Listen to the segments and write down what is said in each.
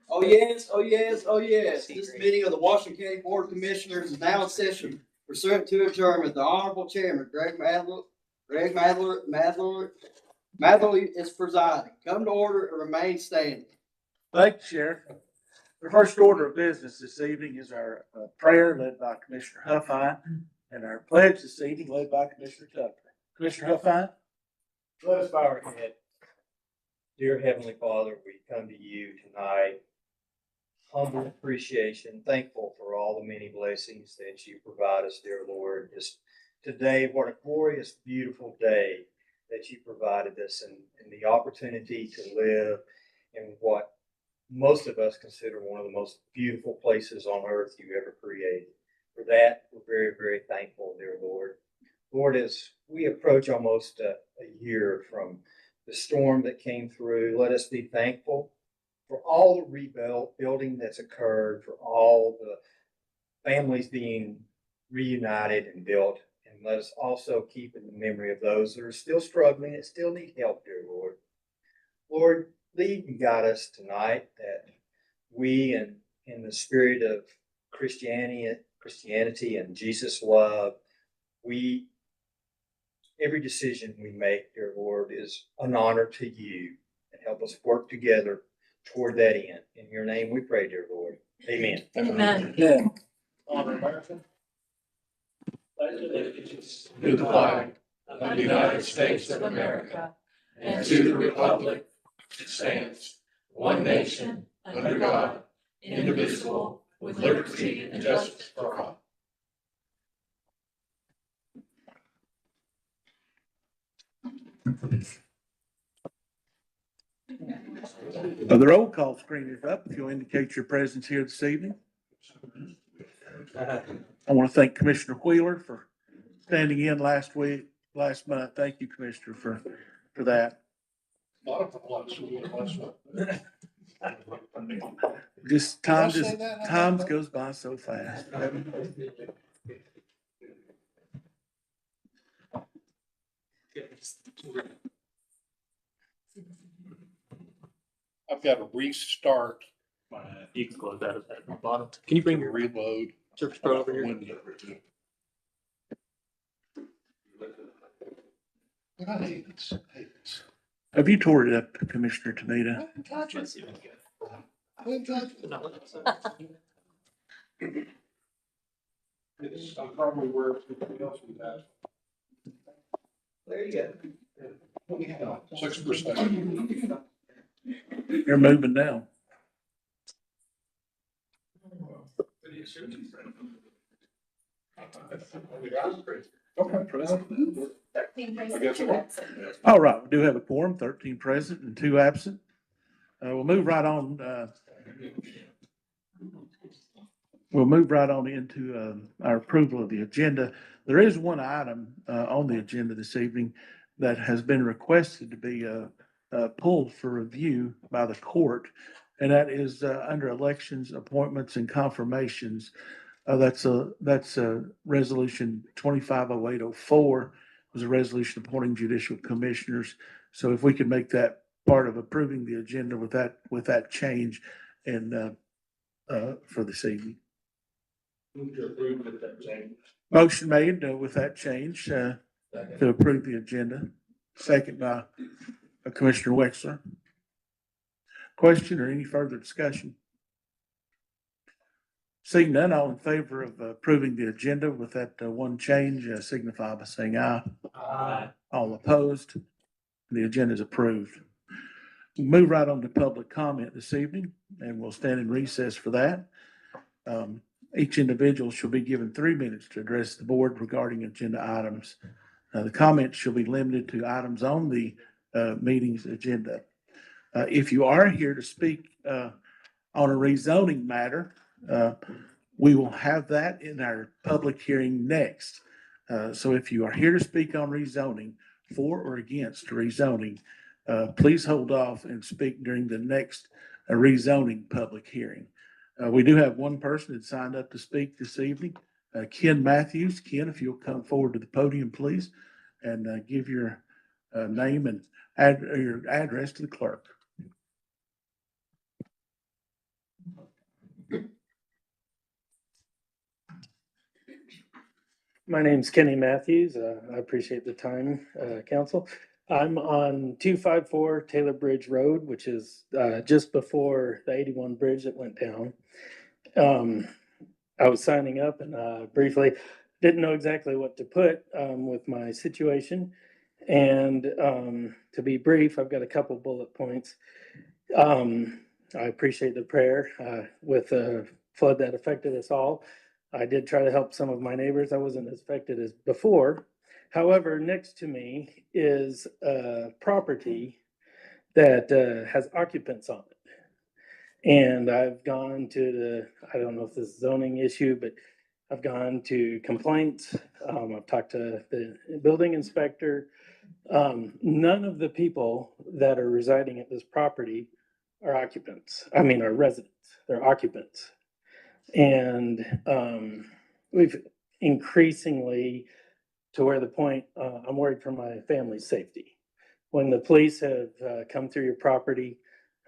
Oh, yes, oh, yes, oh, yes. This meeting of the Washington County Board of Commissioners is now in session pursuant to adjournment. The Honorable Chairman, Madler is presiding. Come to order and remain standing. Thank you, Sheriff. The first order of business this evening is our prayer led by Commissioner Huffine and our pledge this evening led by Commissioner Tucker. Commissioner Huffine? Let us bow our head. Dear Heavenly Father, we come to you tonight, humble appreciation, thankful for all the many blessings that you provide us, dear Lord. Just today, what a glorious, beautiful day that you provided us and the opportunity to live in what most of us consider one of the most beautiful places on earth you ever created. For that, we're very, very thankful, dear Lord. Lord, as we approach almost a year from the storm that came through, let us be thankful for all the rebuilding that's occurred, for all the families being reunited and built. And let us also keep in the memory of those that are still struggling and still need help, dear Lord. Lord, lead and guide us tonight that we, in the spirit of Christianity and Jesus' love, every decision we make, dear Lord, is an honor to you, and help us work together toward that end. In your name we pray, dear Lord. Amen. Amen. Yeah. Honor American. Pledge allegiance To the flag of the United States of America and to the republic that stands, one nation, under God, indivisible, with liberty and justice for all. The roll call screen is up. If you'll indicate your presence here this evening. I want to thank Commissioner Wheeler for standing in last month. Thank you, Commissioner, for that. Just time goes by so fast. I've got to restart. You can close that at the bottom. Can you bring your reload Surface Pro over here? I hate this. I hate this. Have you tore it up, Commissioner Tomita? I didn't touch Let's it. see if we can. I didn't touch it. No, I'm probably where everybody else was at. There you go. 6%. You're moving now. Okay, President. I guess it was. All right, we do have a quorum, 13 present and 2 absent. We'll move right on. We'll move right on into our approval of the agenda. There is one item on the agenda this evening that has been requested to be pulled for review by the court, and that is under elections, appointments, and confirmations. That's a resolution 250804. It was a resolution appointing judicial commissioners. So if we could make that part of approving the agenda with that change and for this evening. Motion made with that change to approve the agenda. Second by Commissioner Wexler. Question or any further discussion? Seeing none, all in favor of approving the agenda with that one change, signify by saying aye. Aye. All opposed, the agenda is approved. We'll move right on to public comment this evening, and we'll stand in recess for that. Each individual shall be given 3 minutes to address the board regarding agenda items. The comments shall be limited to items on the meeting's agenda. If you are here to speak on a rezoning matter, we will have that in our public hearing next. So if you are here to speak on rezoning, for or against rezoning, please hold off and speak during the next rezoning public hearing. We do have one person that signed up to speak this evening, Ken Matthews. Ken, if you'll come forward to the podium, please, and give your name and your address to the clerk. My name's Kenny Matthews. I appreciate the time, council. I'm on 254 Taylor Bridge Road, which is just before the 81 bridge that went down. I was signing up and briefly didn't know exactly what to put with my situation. And to be brief, I've got a couple bullet points. I appreciate the prayer with the flood that affected us all. I did try to help some of my neighbors. I wasn't as affected as before. However, next to me is a property that has occupants on it. And I've gone to the, I don't know if this is a zoning issue, but I've gone to complaints. I've talked to the building inspector. None of the people that are residing at this property are occupants. I mean, are residents. They're occupants. And we've increasingly to where the point I'm worried for my family's safety. When the police have come through your property,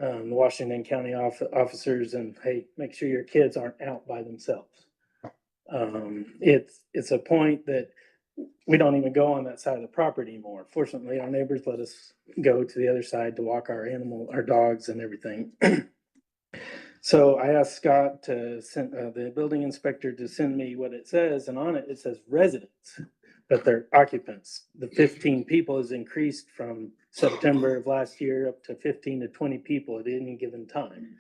the Washington County officers, and hey, make sure your kids aren't out by themselves. It's a point that we don't even go on that side of the property anymore. Fortunately, our neighbors let us go to the other side to walk our dogs and everything. So I asked Scott to send the building inspector to send me what it says, and on it, it says residents, but they're occupants. The 15 people has increased from September of last year up to 15 to 20 people at any given time.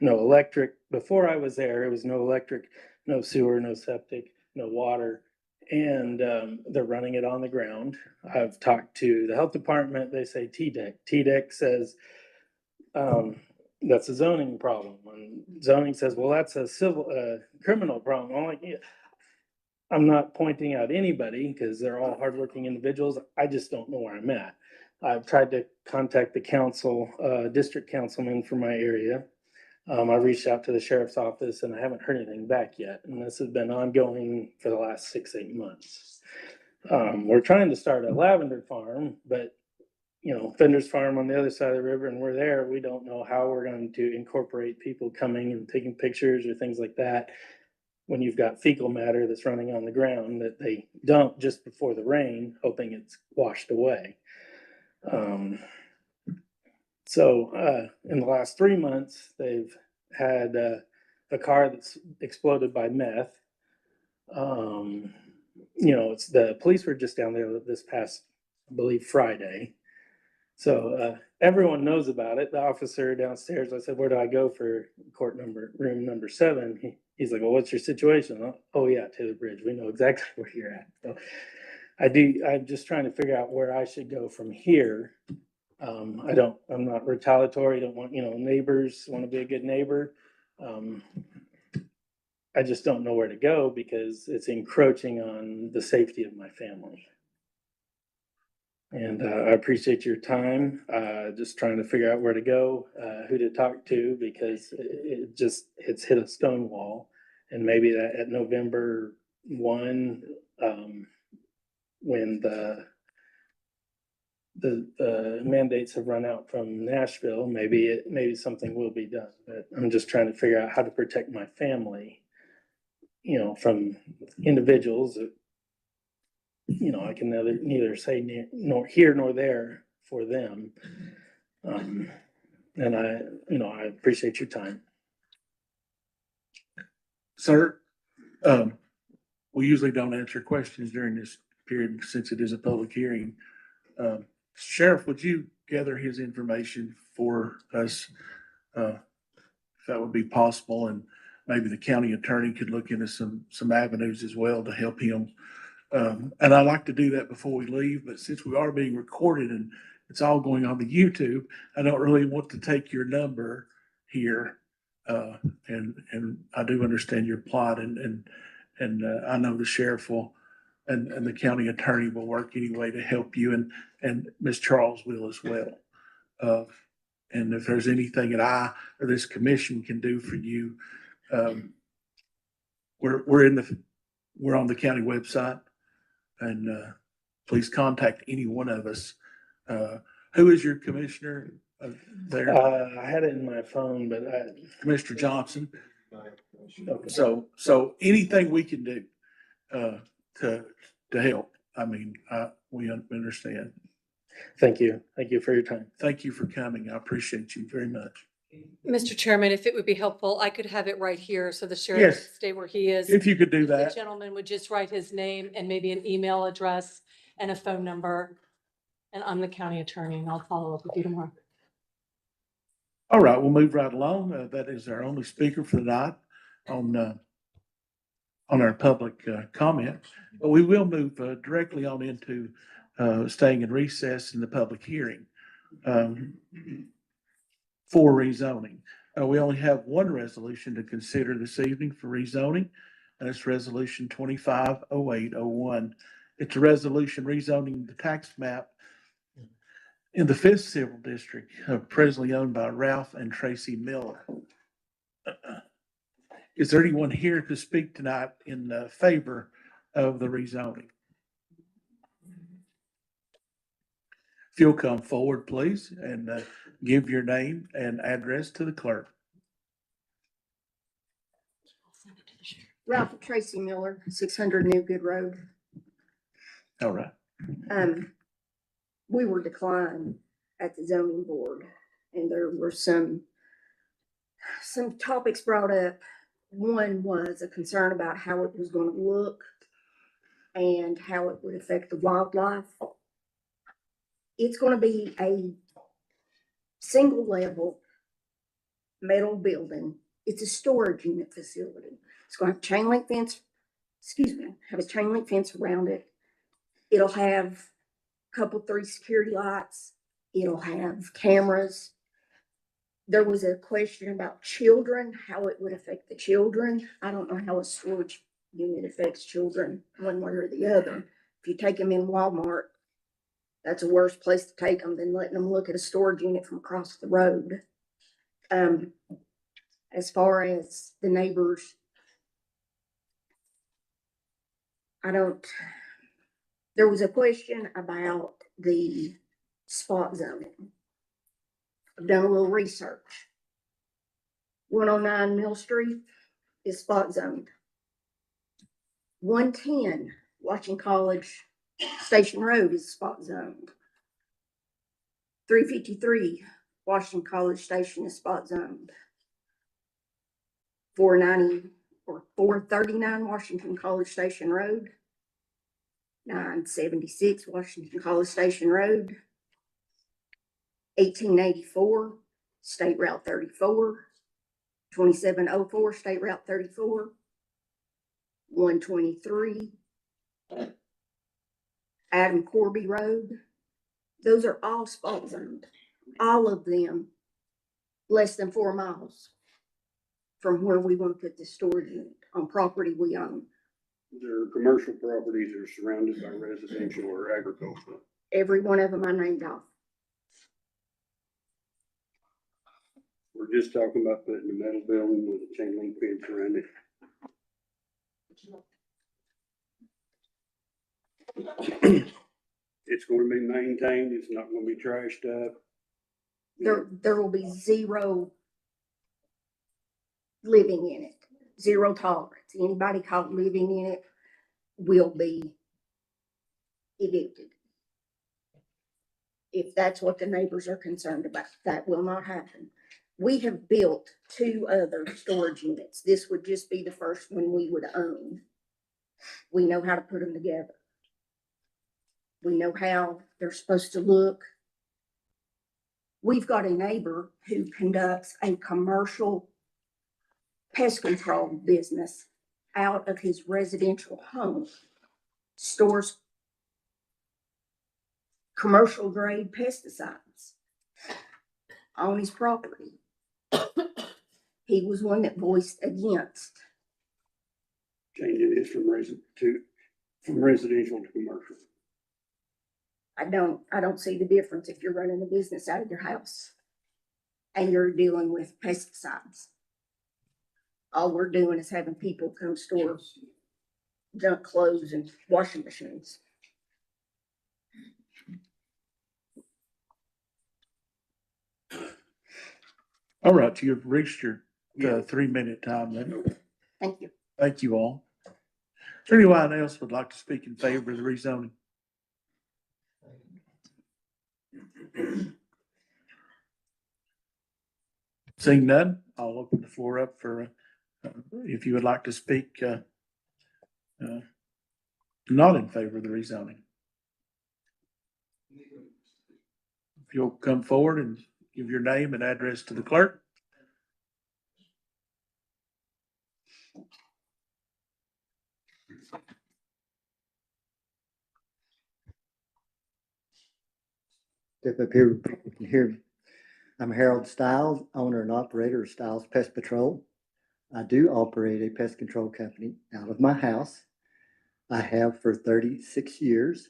No electric. Before I was there, it was no electric, no sewer, no septic, no water. And they're running it on the ground. I've talked to the health department. They say TDEC. TDEC says that's a zoning problem. And zoning says, well, that's a criminal problem. I'm like, yeah. I'm not pointing out anybody because they're all hardworking individuals. I just don't know where I'm at. I've tried to contact the council, district councilman for my area. I reached out to the sheriff's office and I haven't heard anything back yet. And this has been ongoing for the last 6-8 months. We're trying to start a lavender farm, but Fender's farm on the other side of the river, and we're there. We don't know how we're going to incorporate people coming and taking pictures or things like that when you've got fecal matter that's running on the ground that they dump just before the rain, hoping it's washed away. So in the last 3 months, they've had a car that's exploded by meth. It's the police were just down there this past, I believe, Friday. So everyone knows about it. The officer downstairs, I said, where do I go for room number 7? He's like, well, what's your situation? Oh yeah, Taylor Bridge. We know exactly where you're at. So I'm just trying to figure out where I should go from here. I'm not retaliatory. Don't want, neighbors want to be a good neighbor. I just don't know where to go because it's encroaching on the safety of my family. And I appreciate your time. Just trying to figure out where to go, who to talk to, because it's hit a stone wall. And maybe that at November 1, when the mandates have run out from Nashville, maybe something will be done. But I'm just trying to figure out how to protect my family, from individuals that, I can neither say nor here nor there for them. And I appreciate your time. Sir, we usually don't answer questions during this period since it is a public hearing. Sheriff, would you gather his information for us? If that would be possible, and maybe the county attorney could look into some avenues as well to help him. And I like to do that before we leave, but since we are being recorded and it's all going on the YouTube, I don't really want to take your number here. And I do understand your plot, and I know the sheriff will and the county attorney will work anyway to help you, and Ms. Charles will as well. And if there's anything that I or this commission can do for you, we're on the county website, and please contact any one of us. Who is your commissioner there? I had it in my phone, but Commissioner Johnson. So anything we can do, to help. I mean, we understand. Thank you. Thank you for your time. Thank you for coming. I appreciate you very much. Mr. Chairman, if it would be helpful, I could have it right here so the sheriff Yes. can stay where he is. If you could do If the that. gentleman would just write his name and maybe an email address and a phone number. And I'm the county attorney and I'll follow up with you tomorrow. All right, we'll move right along. That is our only speaker for the night on our public comment. But we will move directly on into staying in recess in the public hearing for rezoning. We only have one resolution to consider this evening for rezoning, and it's Resolution 250801. It's a resolution rezoning the tax map in the 5th Civil District, presently owned by Ralph and Tracy Miller. Is there anyone here to speak tonight in favor of the rezoning? If you'll come forward, please, and give your name and address to the clerk. Ralph and Tracy Miller, 600 Newgood Road. All right. We were declined at the zoning board, and there were some topics brought up. One was a concern about how it was going to look and how it would affect the wildlife. It's going to be a single level metal building. It's a storage unit facility. It's going to have chain link fence, have a chain link fence around it. It'll have a couple, 3 security lights. It'll have cameras. There was a question about children, how it would affect the children. I don't know how a storage unit affects children one way or the other. If you take them in Walmart, that's a worse place to take them than letting them look at a storage unit from across the road. As far as the neighbors, there was a question about the spot zoning. I've done a little research. 109 Mill Street is spot zoned. 110 Washington College Station Road is spot zoned. 353 Washington College Station is spot zoned. 439 Washington College Station Road. 976 Washington College Station Road. 1884 State Route 34. 2704 State Route 34. 123 Adam Corby Road. Those are all spot zoned. All of them less than 4 miles from where we want to put the storage unit on property we own. There are commercial properties that are surrounded by residential or agricultural. Every one of them I named off. We're just talking about putting a metal building with a chain link fence around it. It's going to be maintained. It's not going to be trashed up. There will be 0 living in it, 0 tolerance. Anybody caught living in it will be evicted. If that's what the neighbors are concerned about, that will not happen. We have built 2 other storage units. This would just be the first one we would own. We know how to put them together. We know how they're supposed to look. We've got a neighbor who conducts a commercial pest control business out of his residential home, stores commercial grade pesticides on his property. He was one that voiced against. Changing it from residential to commercial. I don't see the difference if you're running a business out of your house and you're dealing with pesticides. All we're doing is having people come store junk clothes and washing machines. All right, you've reached your 3-minute time limit. Thank you. Thank you all. there anyone else would like to speak in favor of the rezoning? Seeing none, I'll open the floor up for, if you would like to speak, not in favor of the rezoning. If you'll come forward and give your name and address to the clerk. Step up here, people can hear me. I'm Harold Stiles, owner and operator of Stiles Pest Patrol. I do operate a pest control company out of my house. I have for 36 years.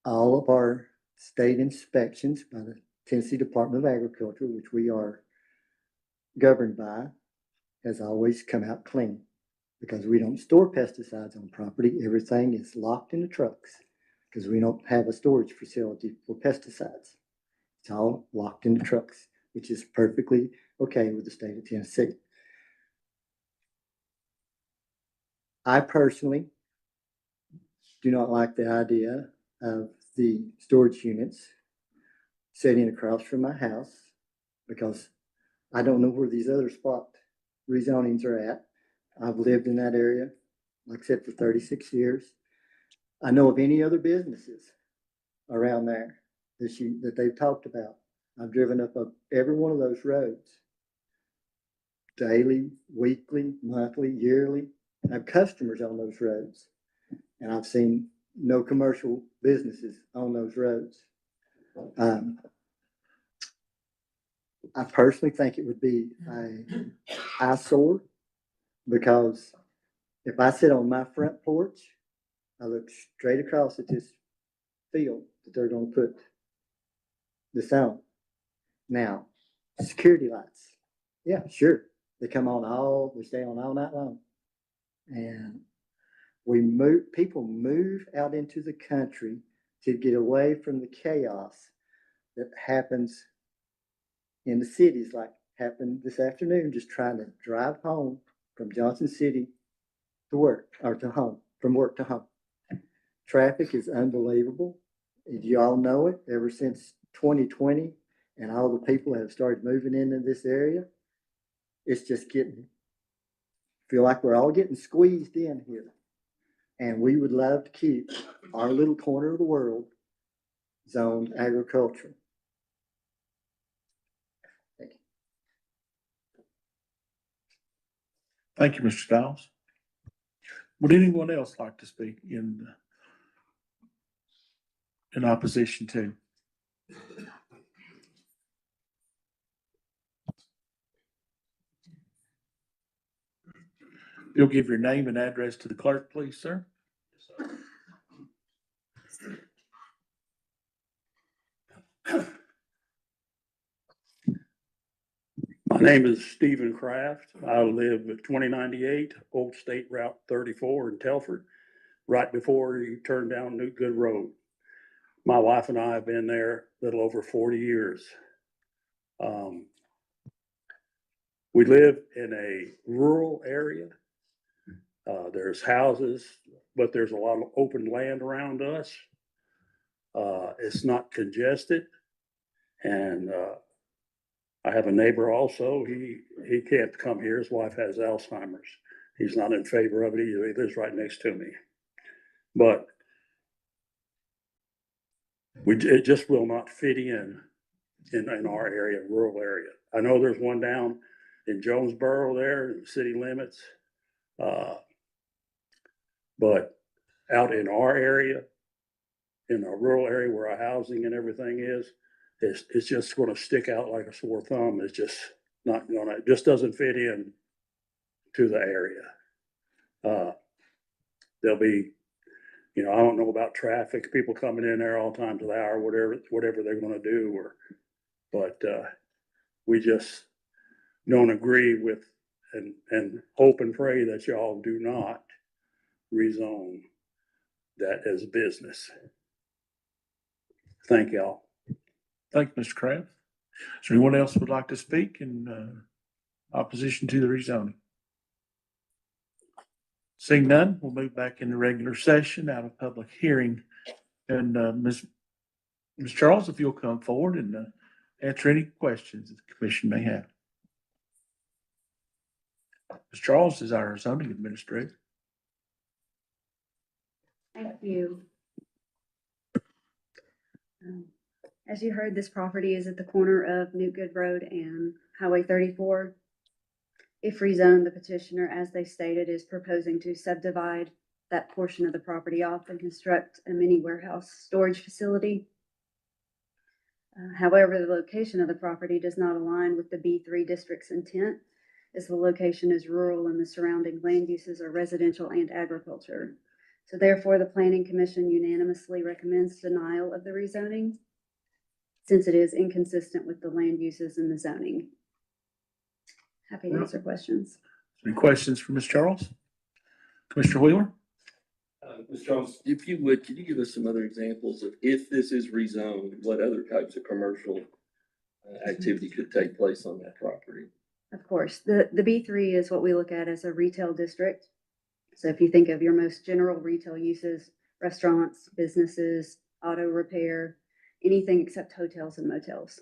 All of our state inspections by the Tennessee Department of Agriculture, which we are governed by, has always come out clean because we don't store pesticides on property. Everything is locked in the trucks because we don't have a storage facility for pesticides. It's all locked in the trucks, which is perfectly okay with the state of Tennessee. I personally do not like the idea of the storage units sitting across from my house because I don't know where these other spot rezonings are at. I've lived in that area, like I said, for 36 years. I know of any other businesses around there that they've talked about. I've driven up every one of those roads daily, weekly, monthly, yearly. I have customers on those roads, and I've seen no commercial businesses on those roads. I personally think it would be an eyesore because if I sit on my front porch, I look straight across at this field that they're going to put this on. Now, security lights. Yeah, sure. They stay on all night long. And people move out into the country to get away from the chaos that happens in the cities, like happened this afternoon, just trying to drive home from Johnson City to work or to home, from work to home. Traffic is unbelievable. You all know it ever since 2020 and all the people that have started moving into this area. It's just feel like we're all getting squeezed in here. And we would love to keep our little corner of the world zoned agriculture. Thank you. Thank you, Mr. Stiles. Would anyone else like to speak in opposition to? You'll give your name and address to the clerk, please, sir. My name is Stephen Kraft. I live at 2098 Old State Route 34 in Telford, right before you turn down New Good Road. My wife and I have been there a little over 40 years. We live in a rural area. There's houses, but there's a lot of open land around us. It's not congested. And I have a neighbor also. He can't come here. His wife has Alzheimer's. He's not in favor of it either. He lives right next to me. But it just will not fit in our area, rural area. I know there's one down in Jonesboro there, in the city limits. But out in our area, in our rural area where our housing and everything is, it's just going to stick out like a sore thumb. It's just not going to, it just doesn't fit in to the area. There'll be, I don't know about traffic, people coming in there all times of the hour, whatever they're going to do, but we just don't agree with and hope and pray that y'all do not rezone that as business. Thank y'all. Thank you, Mr. Kraft. Is there anyone else who would like to speak in opposition to the rezoning? Seeing none, we'll move back into regular session out of public hearing. And Ms. Charles, if you'll come forward and answer any questions that the commission may have. Ms. Charles is our zoning administrator. Thank you. As you heard, this property is at the corner of New Good Road and Highway 34. If rezoned, the petitioner, as they stated, is proposing to subdivide that portion of the property off and construct a mini warehouse storage facility. However, the location of the property does not align with the B3 district's intent, as the location is rural and the surrounding land uses are residential and agriculture. So therefore, the Planning Commission unanimously recommends denial of the rezoning, since it is inconsistent with the land uses and the zoning. Happy to answer questions. Any questions for Ms. Charles? Commissioner Wheeler? Ms. Charles, if you would, could you give us some other examples of if this is rezoned, what other types of commercial activity could take place on that property? Of course, the B3 is what we look at as a retail district. So if you think of your most general retail uses, restaurants, businesses, auto repair, anything except hotels and motels.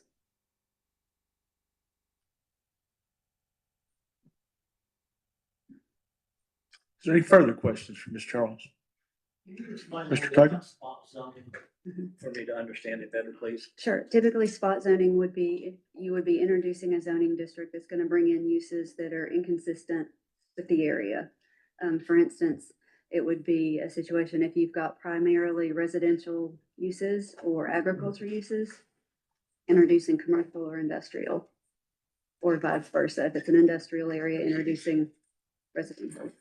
Is there any further questions for Ms. Charles? Mr. Tucker? For me to understand it better, please. Sure. Typically, spot zoning would be, you would be introducing a zoning district that's going to bring in uses that are inconsistent with the area. For instance, it would be a situation if you've got primarily residential uses or agriculture uses, introducing commercial or industrial, or vice versa. If it's an industrial area, introducing residential.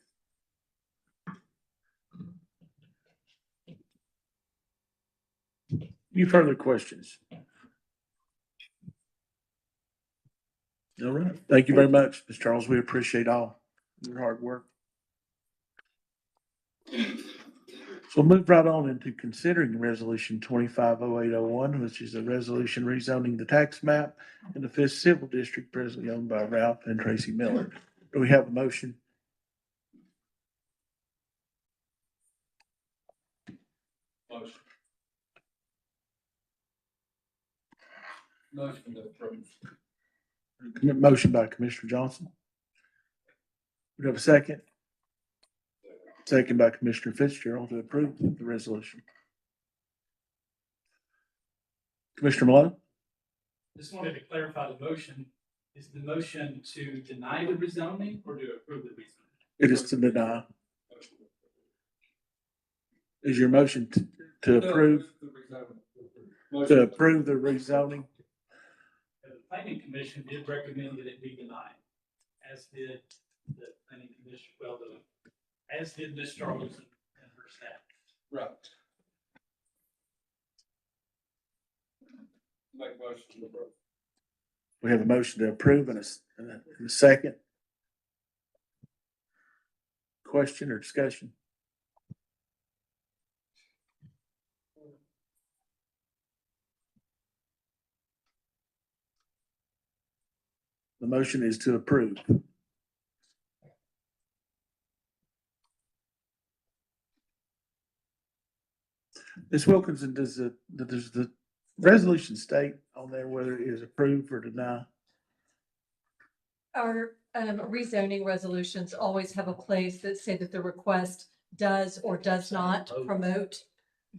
Any further questions? All right. Thank you very much, Ms. Charles. We appreciate all your hard work. So we'll move right on into considering resolution 250801, which is a resolution rezoning the tax map in the 5th Civil District presently owned by Ralph and Tracy Miller. Do we have a motion? Motion. Motion to approve. Motion by Commissioner Johnson. We have a second. Second by Commissioner Fitzgerald to approve the resolution. Commissioner Malone? Just wanted to clarify the motion. Is the motion to deny the rezoning or to approve the rezoning? It is to deny. Is your motion to approve? To approve the rezoning? The planning commission did recommend that it be denied, as did the planning commission, as did Ms. Charles and her staff. Right. Make motion to approve. We have a motion to approve and a second. Question or discussion? The motion is to approve. Ms. Wilkinson, does the resolution state on there whether it is approved or denied? Our rezoning resolutions always have a place that say that the request does or does not promote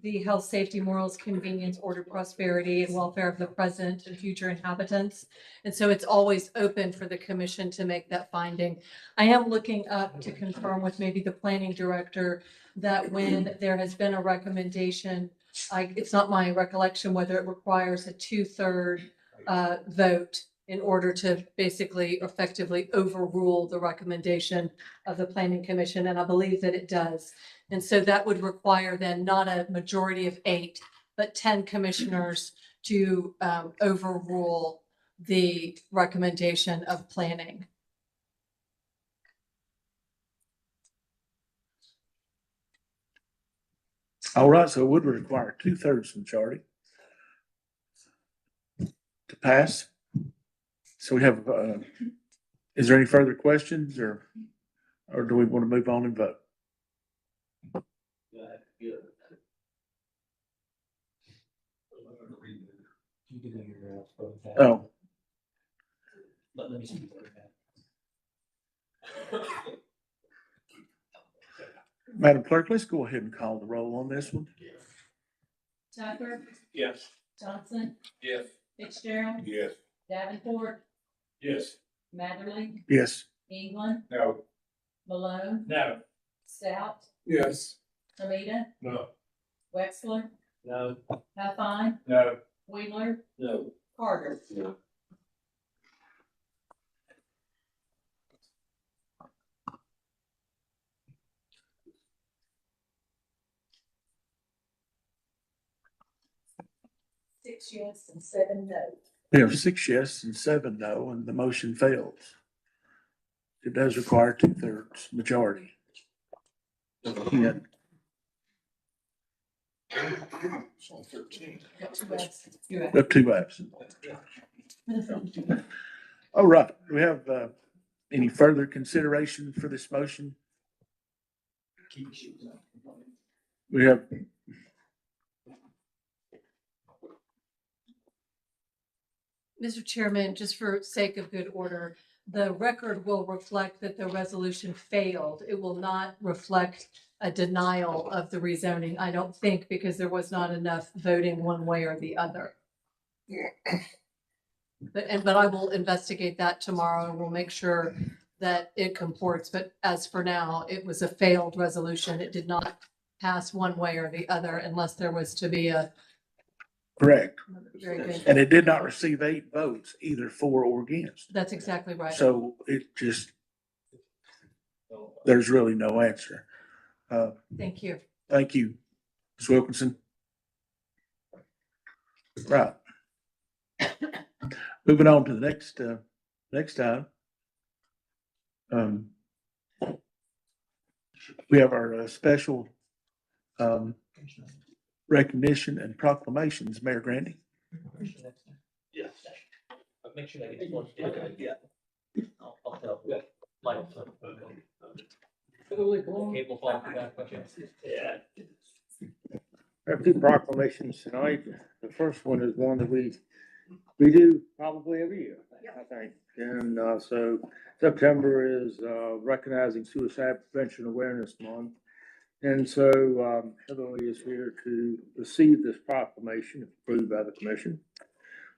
the health, safety, morals, convenience, order, prosperity, and welfare of the present and future inhabitants. And so it's always open for the commission to make that finding. I am looking up to confirm with maybe the planning director that when there has been a recommendation, it's not my recollection whether it requires a 2/3 vote in order to basically effectively overrule the recommendation of the planning commission. And I believe that it does. And so that would require then not a majority of 8, but 10 commissioners to overrule the recommendation of planning. All right, so it would require 2/3 majority to pass. So we have, is there any further questions or do we want to move on and vote? Oh, Let me see. Madam Clerk, let's go ahead and call the roll on this one. Tucker, Yes. Johnson, Yes. Fitzgerald, Yes. Davenport, Yes. Matherly, Yes. England, No. Malone, No. Stout, Yes. Amita, No. Wexler, No. Huffine, No. Wheeler, No. Carter. No. Six yes and seven no. We have 6 yes and 7 no, and the motion fails. It does require 2/3 majority. Yeah. Got two absent. Two We have 2 absent. All right, do we have any further consideration for this motion? We have. Mr. Chairman, just for sake of good order, the record will reflect that the resolution failed. It will not reflect a denial of the rezoning, I don't think, because there was not enough voting one way or the other. But I will investigate that tomorrow and we'll make sure that it comports. But as for now, it was a failed resolution. It did not pass one way or the other unless there was to be a. Correct. Very good. And it did not receive 8 votes, either for or against. That's exactly right. So it just, there's really no answer. Thank you. Thank you, Ms. Wilkinson. Right. Moving on to the next item. We have our special recognition and proclamations, Mayor Grandy. Yes. Make sure I get one. Yeah. I'll tell. Cable phone. Yeah. I have 2 proclamations tonight. The first one is one that we do probably every year, I think. And so September is recognizing Suicide Prevention Awareness Month. And so Heatherly is here to receive this proclamation approved by the commission.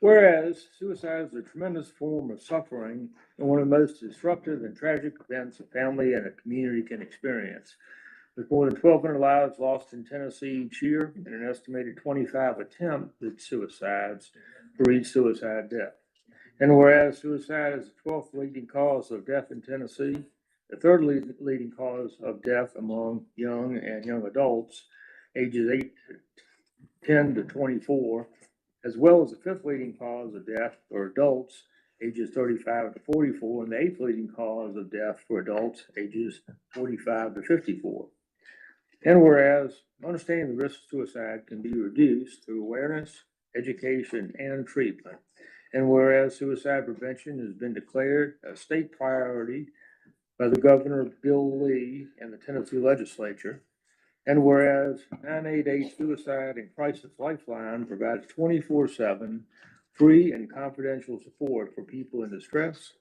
Whereas suicide is a tremendous form of suffering and one of the most disruptive and tragic events a family and a community can experience. With more than 1,200 lives lost in Tennessee each year and an estimated 25 attempted suicides for each suicide death. And whereas suicide is the 12th leading cause of death in Tennessee, the 3rd leading cause of death among young and young adults, ages 10 to 24, as well as the 5th leading cause of death for adults, ages 35 to 44, and the 8th leading cause of death for adults, ages 45 to 54. And whereas understanding the risk of suicide can be reduced through awareness, education, and treatment. And whereas suicide prevention has been declared a state priority by the Governor Bill Lee and the Tennessee legislature. And whereas 988 Suicide and Crisis Lifeline provides 24/7 free and confidential support for people in distress,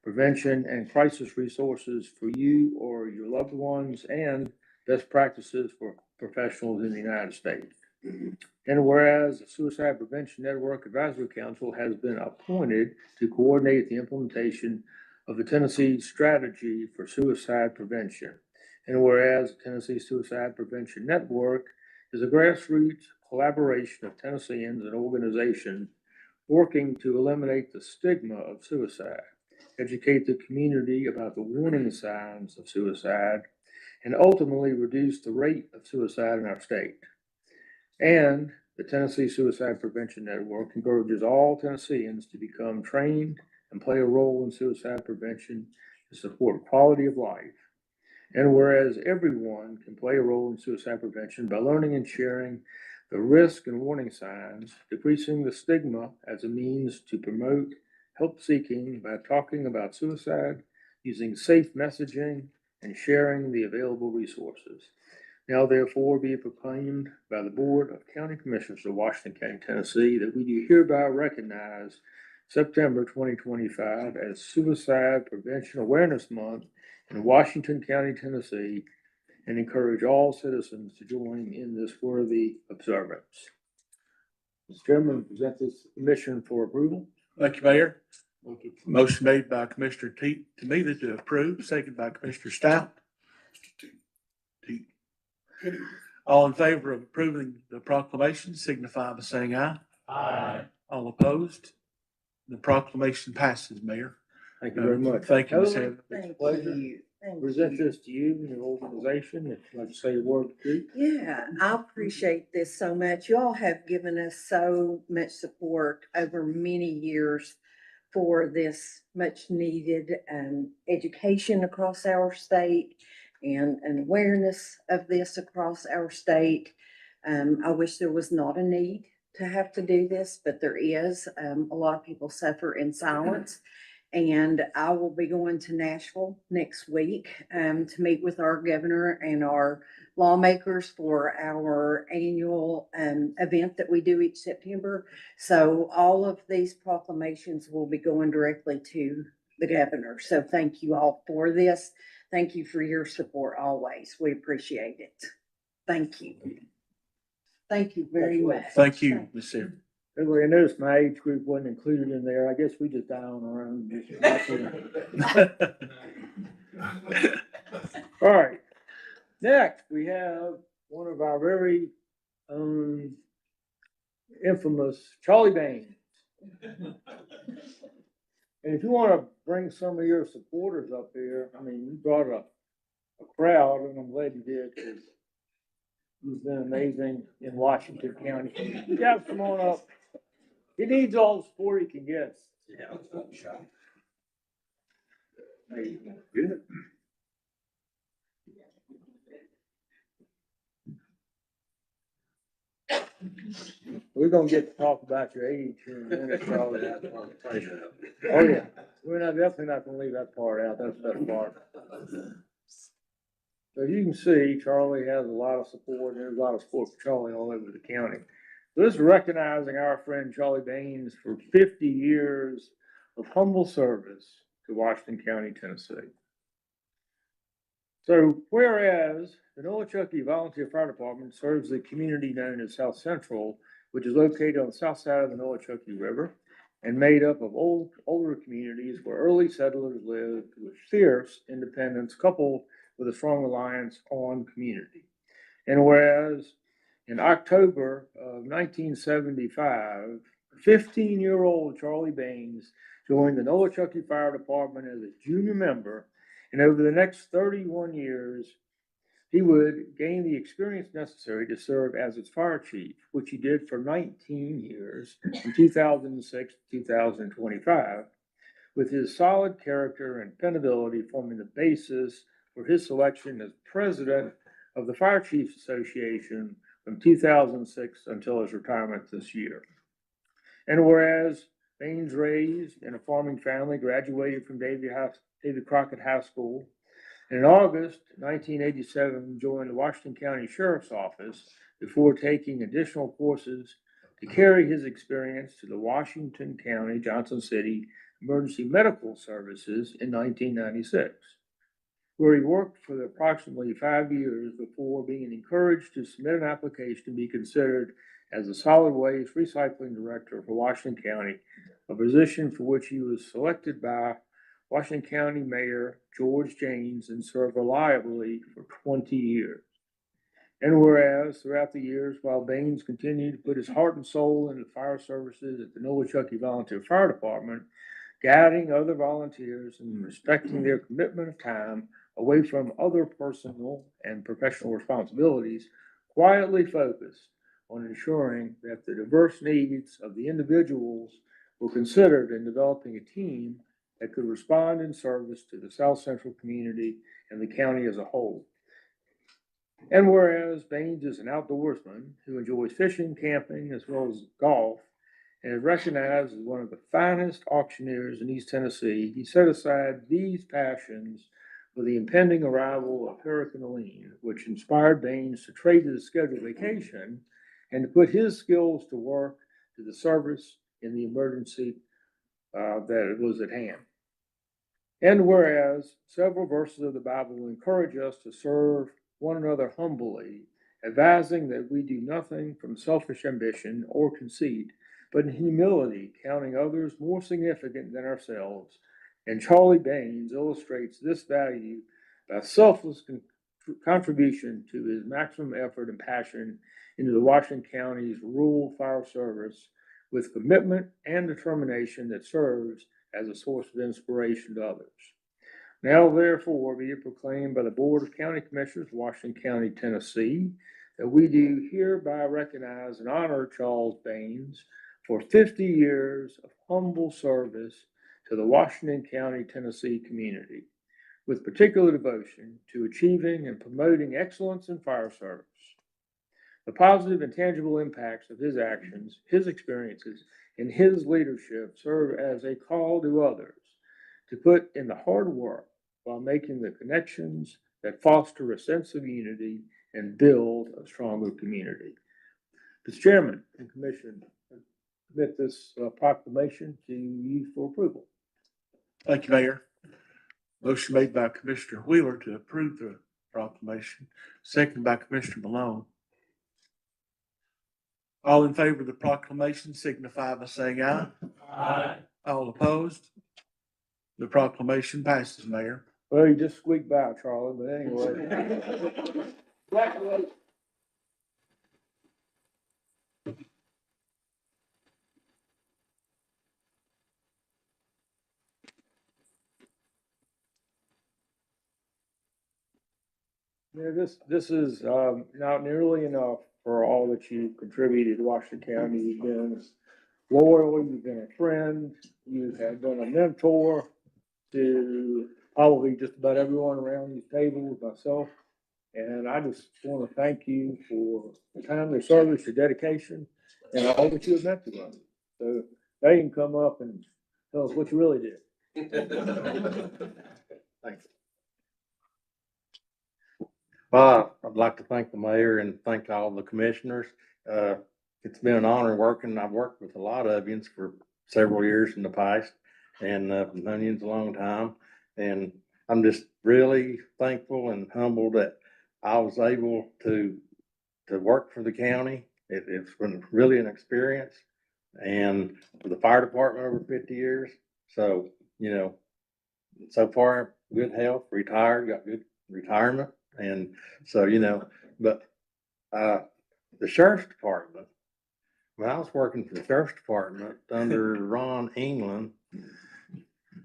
prevention, and crisis resources for you or your loved ones, and best practices for professionals in the United States. And whereas the Suicide Prevention Network Advisory Council has been appointed to coordinate the implementation of the Tennessee Strategy for Suicide Prevention. And whereas the Tennessee Suicide Prevention Network is a grassroots collaboration of Tennesseans and organizations working to eliminate the stigma of suicide, educate the community about the warning signs of suicide, and ultimately reduce the rate of suicide in our state. And the Tennessee Suicide Prevention Network encourages all Tennesseans to become trained and play a role in suicide prevention to support quality of life. And whereas everyone can play a role in suicide prevention by learning and sharing the risk and warning signs, decreasing the stigma as a means to promote help seeking by talking about suicide, using safe messaging, and sharing the available resources. Now therefore be it proclaimed by the Board of County Commissioners of Washington County, Tennessee, that we do hereby recognize September 2025 as Suicide Prevention Awareness Month in Washington County, Tennessee, and encourage all citizens to join in this worthy observance. Mr. Chairman, present this commission for approval. Thank you, Mayor. Motion made by Commissioner Temita to approve, second by Commissioner Stout. All in favor of approving the proclamation signify by saying aye. Aye. All opposed? The proclamation passes, Mayor. Thank you very much. Thank you, Ms. Evans. It's a pleasure. Present this to you and your organization. If you'd like to say a word or two. Yeah, I appreciate this so much. You all have given us so much support over many years for this much needed education across our state and an awareness of this across our state. I wish there was not a need to have to do this, but there is. A lot of people suffer in silence. And I will be going to Nashville next week to meet with our governor and our lawmakers for our annual event that we do each September. So all of these proclamations will be going directly to the governor. So thank you all for this. Thank you for your support always. We appreciate it. Thank you. Thank you very much. Thank you, Ms. Evans. Everybody noticed my age group wasn't included in there. I guess we just die on our own. All right. Next, we have one of our very infamous Charlie Baines. And if you want to bring some of your supporters up here, I mean, you brought a crowd, and I'm glad you did, because he's been amazing in Washington County. Yeah, come on up. He needs all the support he can get. Yeah, good. We're gonna get to talk about your age here in a minute, Charlie. Oh, yeah. We're definitely not gonna leave that part out. That's the best part. So you can see, Charlie has a lot of support, and there's a lot of support for Charlie all over the county. So this is recognizing our friend Charlie Baines for 50 years of humble service to Washington County, Tennessee. So whereas the Nolichucky Volunteer Fire Department serves the community known as South Central, which is located on the south side of the Nolichucky River and made up of older communities where early settlers lived with fierce independence coupled with a strong reliance on community. And whereas in October of 1975, 15-year-old Charlie Baines joined the Nolichucky Fire Department as a junior member, and over the next 31 years, he would gain the experience necessary to serve as its fire chief, which he did for 19 years from 2006 to 2025, with his solid character and dependability forming the basis for his selection as president of the Fire Chiefs Association from 2006 until his retirement this year. And whereas Baines, raised in a farming family, graduated from David Crockett High School, and in August 1987 joined the Washington County Sheriff's Office before taking additional courses to carry his experience to the Washington County Johnson City Emergency Medical Services in 1996. Where he worked for approximately 5 years before being encouraged to submit an application to be considered as a solid waste recycling director for Washington County, a position for which he was selected by Washington County Mayor George Janes and served reliably for 20 years. And whereas throughout the years, while Baines continued to put his heart and soul into fire services at the Nolichucky Volunteer Fire Department, guiding other volunteers and respecting their commitment of time away from other personal and professional responsibilities, quietly focused on ensuring that the diverse needs of the individuals were considered in developing a team that could respond in service to the South Central community and the county as a whole. And whereas Baines is an outdoorsman who enjoys fishing, camping, as well as golf, and is recognized as one of the finest auctioneers in East Tennessee, he set aside these passions for the impending arrival of Hurricane Helene, which inspired Baines to trade his scheduled vacation and to put his skills to work to the service in the emergency that was at hand. And whereas several verses of the Bible encourage us to serve one another humbly, advising that we do nothing from selfish ambition or conceit, but in humility, counting others more significant than ourselves. And Charlie Baines illustrates this value by selfless contribution to his maximum effort and passion into the Washington County's rural fire service with commitment and determination that serves as a source of inspiration to others. Now therefore be it proclaimed by the Board of County Commissioners, Washington County, Tennessee, that we do hereby recognize and honor Charles Baines for 50 years of humble service to the Washington County, Tennessee community, with particular devotion to achieving and promoting excellence in fire service. The positive and tangible impacts of his actions, his experiences, and his leadership serve as a call to others to put in the hard work while making the connections that foster a sense of unity and build a stronger community. Mr. Chairman and Commission, submit this proclamation to you for approval. Thank you, Mayor. Motion made by Commissioner Wheeler to approve the proclamation, second by Commissioner Malone. All in favor of the proclamation signify by saying aye. Aye. All opposed? The proclamation passes, Mayor. Well, you just squeaked by, Charlie, but anyway. Yeah, this is not nearly enough for all that you've contributed to Washington County. You've been loyal, you've been a friend, you have been a mentor to probably just about everyone around these tables, myself. And I just want to thank you for the time, your service, your dedication, and all that you have meant to us. So now you can come up and tell us what you really did. Thanks. Well, I'd like to thank the mayor and thank all the commissioners. It's been an honor working. I've worked with a lot of you for several years in the past and known you a long time. And I'm just really thankful and humbled that I was able to work for the county. It's been really an experience, and for the fire department over 50 years. So, you know, so far, good health, retired, got good retirement. And so, you know, but the sheriff's department, when I was working for the sheriff's department under Ron England,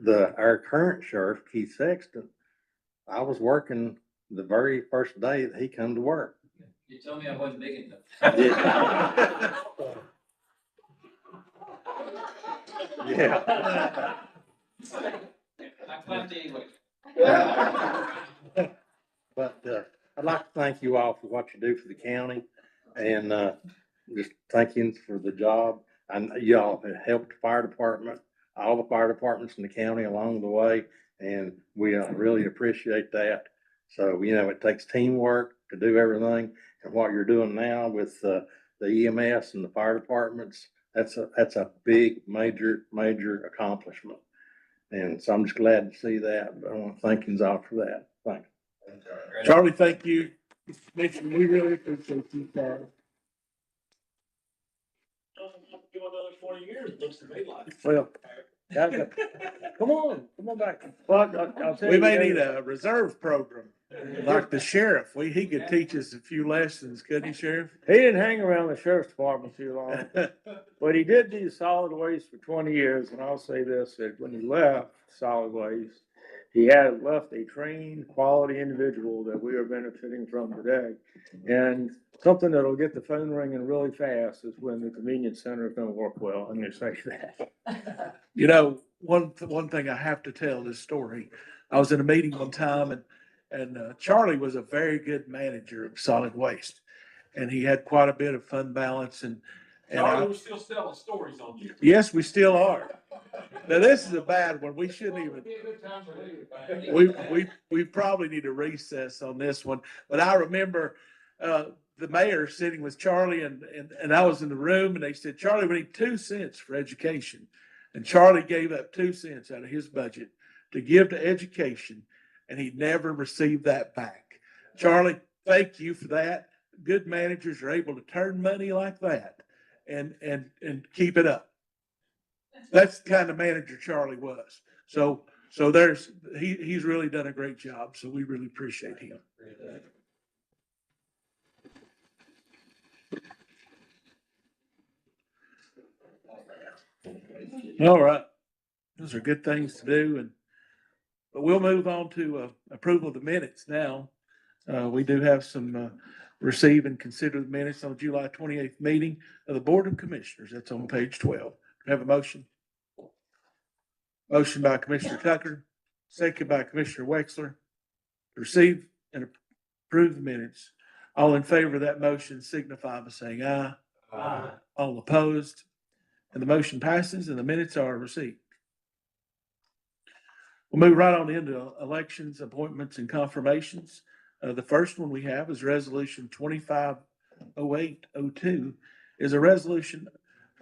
our current sheriff, Keith Sexton, I was working the very first day that he come to work. You told me I wasn't big enough. Yeah. I clapped anyway. But I'd like to thank you all for what you do for the county, and just thank you for the job. And y'all have helped the fire department, all the fire departments in the county along the way, and we really appreciate that. So, you know, it takes teamwork to do everything, and what you're doing now with the EMS and the fire departments, that's a big, major accomplishment. And so I'm just glad to see that. But I want to thank you all for that. Thanks. Charlie, thank you. Commissioner, we really appreciate you, Charlie. Another 20 years, it looks to me like. Well, come on back. Well, I'll tell We you. may need a reserve program, like the sheriff. He could teach us a few lessons, couldn't he, Sheriff? He didn't hang around the sheriff's department too long, but he did do solid waste for 20 years. And I'll say this, that when he left solid waste, he had left a trained, quality individual that we are benefiting from today. And something that'll get the phone ringing really fast is when the convenience center is going to work well. I'm going to say that. You know, one thing I have to tell this story. I was in a meeting one time, and Charlie was a very good manager of solid waste, and he had quite a bit of fund balance, and Charlie, we're still selling stories on you. Yes, we still are. Now, this is a bad one. We shouldn't even, we probably need a recess on this one. But I remember, the mayor sitting with Charlie and I was in the room and they said, Charlie, we need 2 cents for education. And Charlie gave up 2 cents out of his budget to give to education, and he never received that back. Charlie, thank you for that. Good managers are able to turn money like that and keep it up. That's the kind of manager Charlie was. So he's really done a great job. So we really appreciate him. All right. Those are good things to do. But we'll move on to approval of the minutes now. We do have some receive and consider the minutes on July 28th meeting of the Board of Commissioners. That's on page 12. Have a motion? Motion by Commissioner Tucker, second by Commissioner Wexler. Receive and approve the minutes. All in favor of that motion signify by saying aye. Aye. All opposed, and the motion passes and the minutes are received. We'll move right on into elections, appointments, and confirmations. The first one we have is Resolution 250802, is a resolution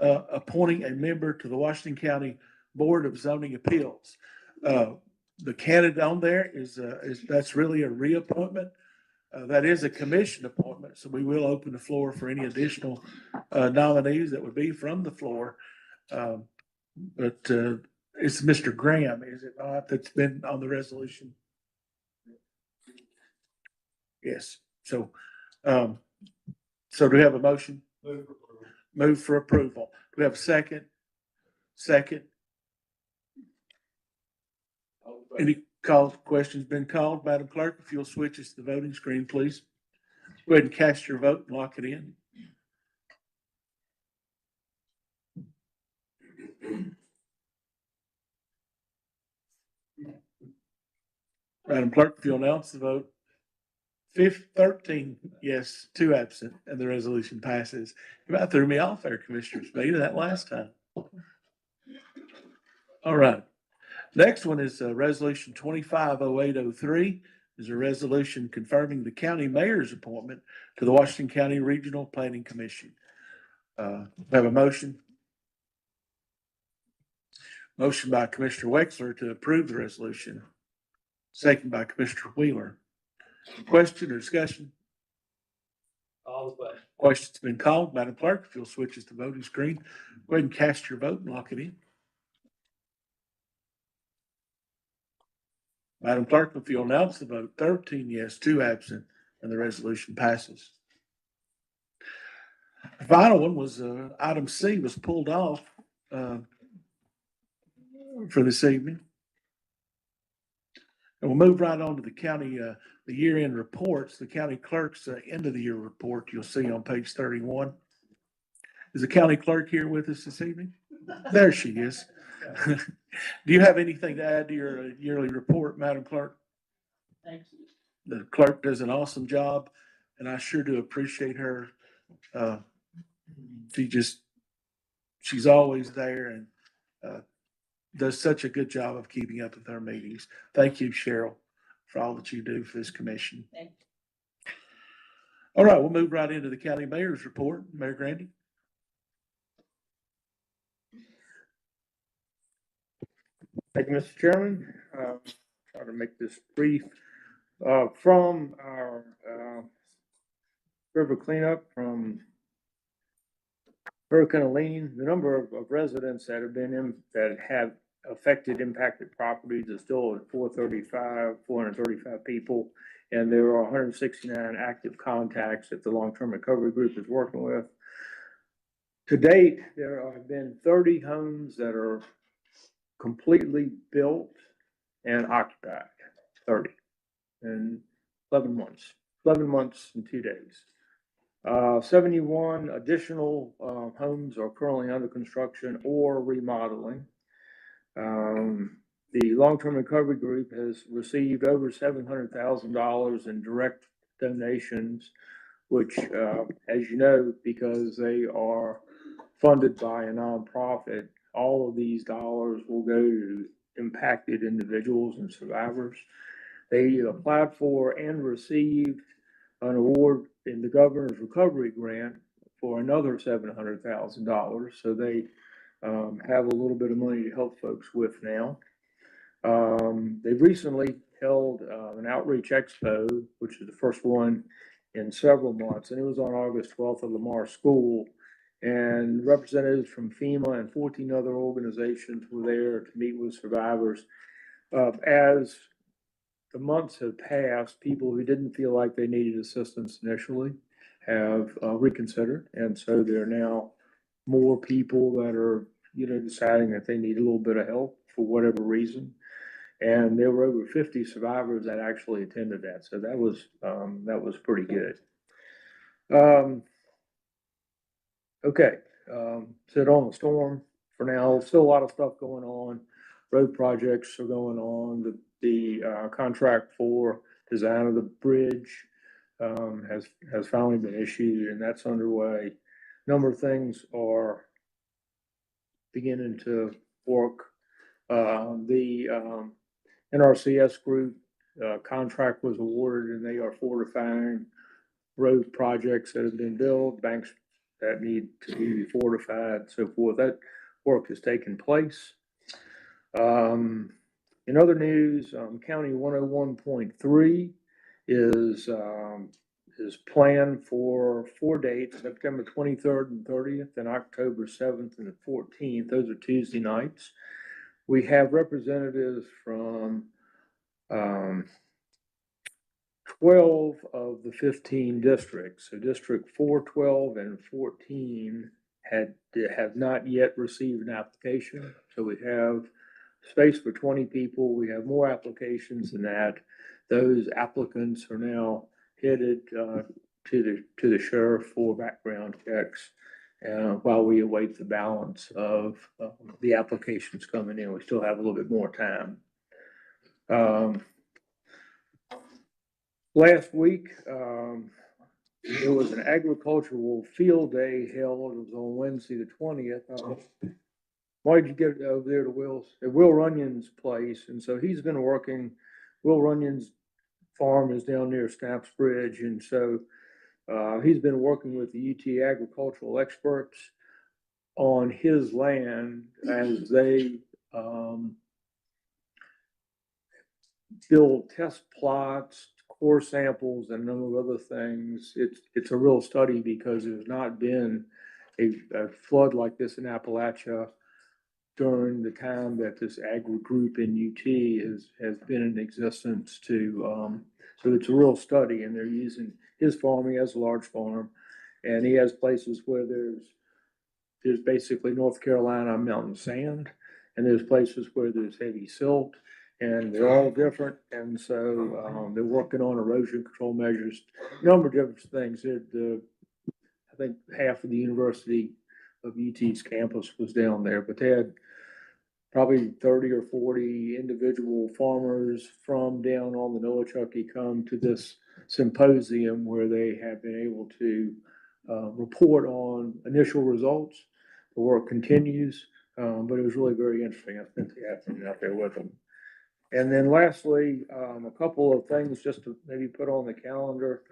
appointing a member to the Washington County Board of Zoning Appeals. The candidate on there is that's really a reappointment. That is a commission appointment, so we will open the floor for any additional nominees that would be from the floor. But it's Mr. Graham, is it not, that's been on the resolution? Yes. So do we have a motion? Move for approval. Do we have a second? Second. Any questions been called? Madam Clerk, if you'll switch us to the voting screen, please. Go ahead and cast your vote and lock it in. Madam Clerk, if you'll announce the vote. 13 yes, 2 absent, and the resolution passes. You about threw me off there, Commissioners, maybe that last time. All right. Next one is Resolution 250803, is a resolution confirming the county mayor's appointment to the Washington County Regional Planning Commission. Have a motion? Motion by Commissioner Wexler to approve the resolution. Second by Commissioner Wheeler. Question or discussion? All the way. Question's been called. Madam Clerk, if you'll switch us to voting screen, go ahead and cast your vote and lock it in. Madam Clerk, if you'll announce the vote, 13 yes, 2 absent, and the resolution passes. The final one was item C was pulled off for this evening. And we'll move right on to the county, the year-end reports, the county clerk's end of the year report you'll see on page 31. Is the county clerk here with us this evening? There she is. Do you have anything to add to your yearly report, Madam Clerk? Thank you. The clerk does an awesome job, and I sure do appreciate her. She's always there and does such a good job of keeping up with our meetings. Thank you, Cheryl, for all that you do for this commission. Thank you. All right, we'll move right into the county mayor's report. Mayor Grandy. Thank you, Mr. Chairman. Try to make this brief. From our river cleanup from Hurricane Helene, the number of residents that have affected impacted properties is still at 435 people. And there are 169 active contacts that the long-term recovery group is working with. To date, there have been 30 homes that are completely built and occupied, 30 in 11 months and 2 days. 71 additional homes are currently under construction or remodeling. The long-term recovery group has received over $700,000 in direct donations, which, as you know, because they are funded by a nonprofit. All of these dollars will go to impacted individuals and survivors. They applied for and received an award in the governor's recovery grant for another $700,000. So they have a little bit of money to help folks with now. They've recently held an outreach expo, which is the first one in several months, and it was on August 12th at Lamar School. And representatives from FEMA and 14 other organizations were there to meet with survivors. As the months have passed, people who didn't feel like they needed assistance initially have reconsidered. And so there are now more people that are, deciding that they need a little bit of help for whatever reason. And there were over 50 survivors that actually attended that. So that was pretty good. Okay, sit on the storm for now. Still a lot of stuff going on. Road projects are going on. The contract for design of the bridge has finally been issued, and that's underway. A number of things are beginning to work. The NRCS group contract was awarded, and they are fortifying road projects that have been built, banks that need to be fortified, so forth. That work is taking place. In other news, County 101.3 is planned for 4 dates: September 23rd and 30th, and October 7th and 14th. Those are Tuesday nights. We have representatives from 12 of the 15 districts. So District 4, 12, and 14 have not yet received an application. So we have space for 20 people. We have more applications than that. Those applicants are now headed to the sheriff for background checks while we await the balance of the applications coming in. We still have a little bit more time. Last week, there was an agricultural field day held. It was on Wednesday, the 20th. Why did you get over there to Will Runyon's place? And so he's been working. Will Runyon's farm is down near Snaps Bridge. And so he's been working with the UT agricultural experts on his land as they build test plots, core samples, and a number of other things. It's a real study because there's not been a flood like this in Appalachia during the time that this agri group in UT has been in existence. So it's a real study, and they're using his farm. He has a large farm, and he has places where there's basically North Carolina mountain sand, and there's places where there's heavy silt, and they're all different. And so they're working on erosion control measures, a number of different things. I think half of the University of UT's campus was down there, but they had probably 30 or 40 individual farmers from down on the Noachucky come to this symposium where they have been able to report on initial results. The work continues, but it was really very interesting. I spent the afternoon out there with them. And then lastly, a couple of things just to maybe put on the calendar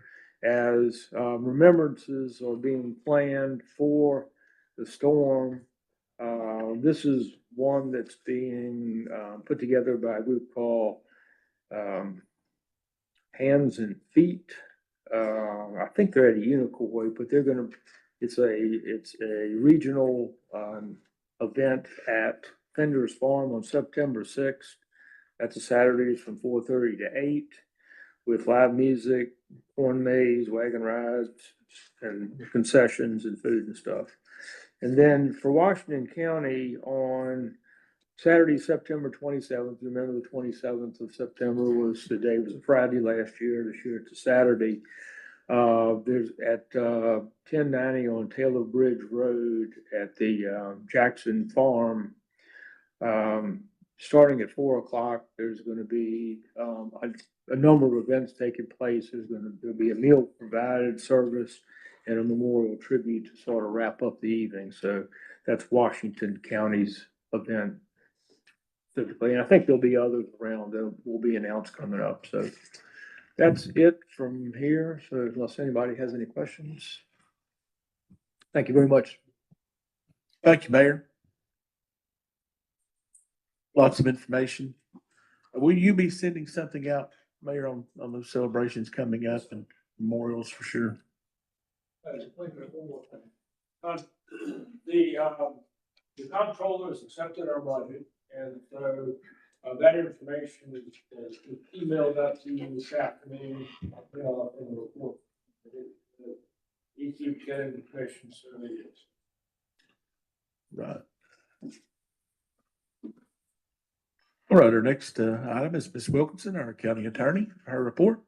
as remembrances are being planned for the storm. This is one that's being put together by a group called Hands and Feet. I think they're at a Unicoi, but it's a regional event at Fender's Farm on September 6th. That's a Saturday from 4:30 to 8 with live music, corn maze, wagon rides, and concessions and food and stuff. And then for Washington County on Saturday, September 27th, remember the 27th of September was the day, it was a Friday last year. This year it's a Saturday. There's at 1090 on Taylor Bridge Road at the Jackson Farm. Starting at 4 o'clock, there's going to be a number of events taking place. There'll be a meal provided service, and a memorial tribute to sort of wrap up the evening. So that's Washington County's event typically. And I think there'll be others around that will be announced coming up. So that's it from here. So unless anybody has any questions. Thank you very much. Thank you, Mayor. Lots of information. Will you be sending something out, Mayor, on those celebrations coming up and memorials for sure? The comptroller has accepted our budget, and so that information is emailed out to you this afternoon. In the report. You keep getting the commission, so it is. Right. All right, our next item is Ms. Wilkinson, our county attorney, her report.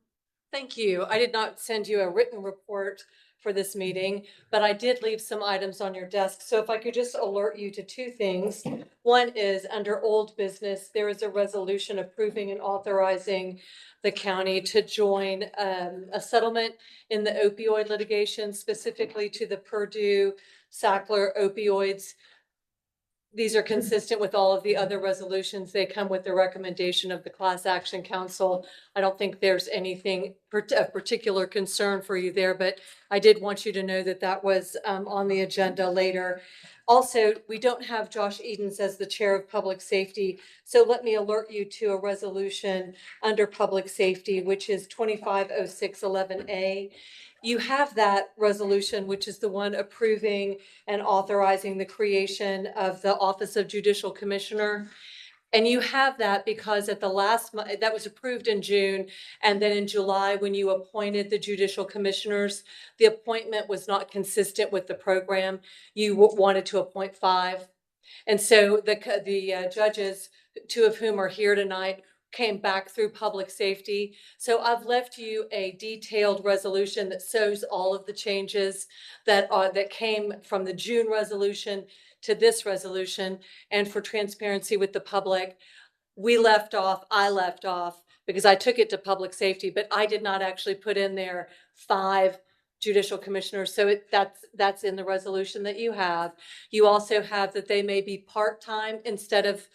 Thank you. I did not send you a written report for this meeting, but I did leave some items on your desk. So if I could just alert you to two things. One is under old business, there is a resolution approving and authorizing the county to join a settlement in the opioid litigation, specifically to the Purdue Sackler opioids. These are consistent with all of the other resolutions. They come with the recommendation of the Class Action Council. I don't think there's anything of particular concern for you there, but I did want you to know that that was on the agenda later. Also, we don't have Josh Edens as the chair of public safety, so let me alert you to a resolution under public safety, which is 250611A. You have that resolution, which is the one approving and authorizing the creation of the Office of Judicial Commissioner. And you have that because at the last, that was approved in June. And then in July, when you appointed the judicial commissioners, the appointment was not consistent with the program. You wanted to appoint 5. And so the judges, 2 of whom are here tonight, came back through public safety. So I've left you a detailed resolution that shows all of the changes that came from the June resolution to this resolution. And for transparency with the public, I left off because I took it to public safety, but I did not actually put in there 5 judicial commissioners. So that's in the resolution that you have. You also have that they may be part-time instead of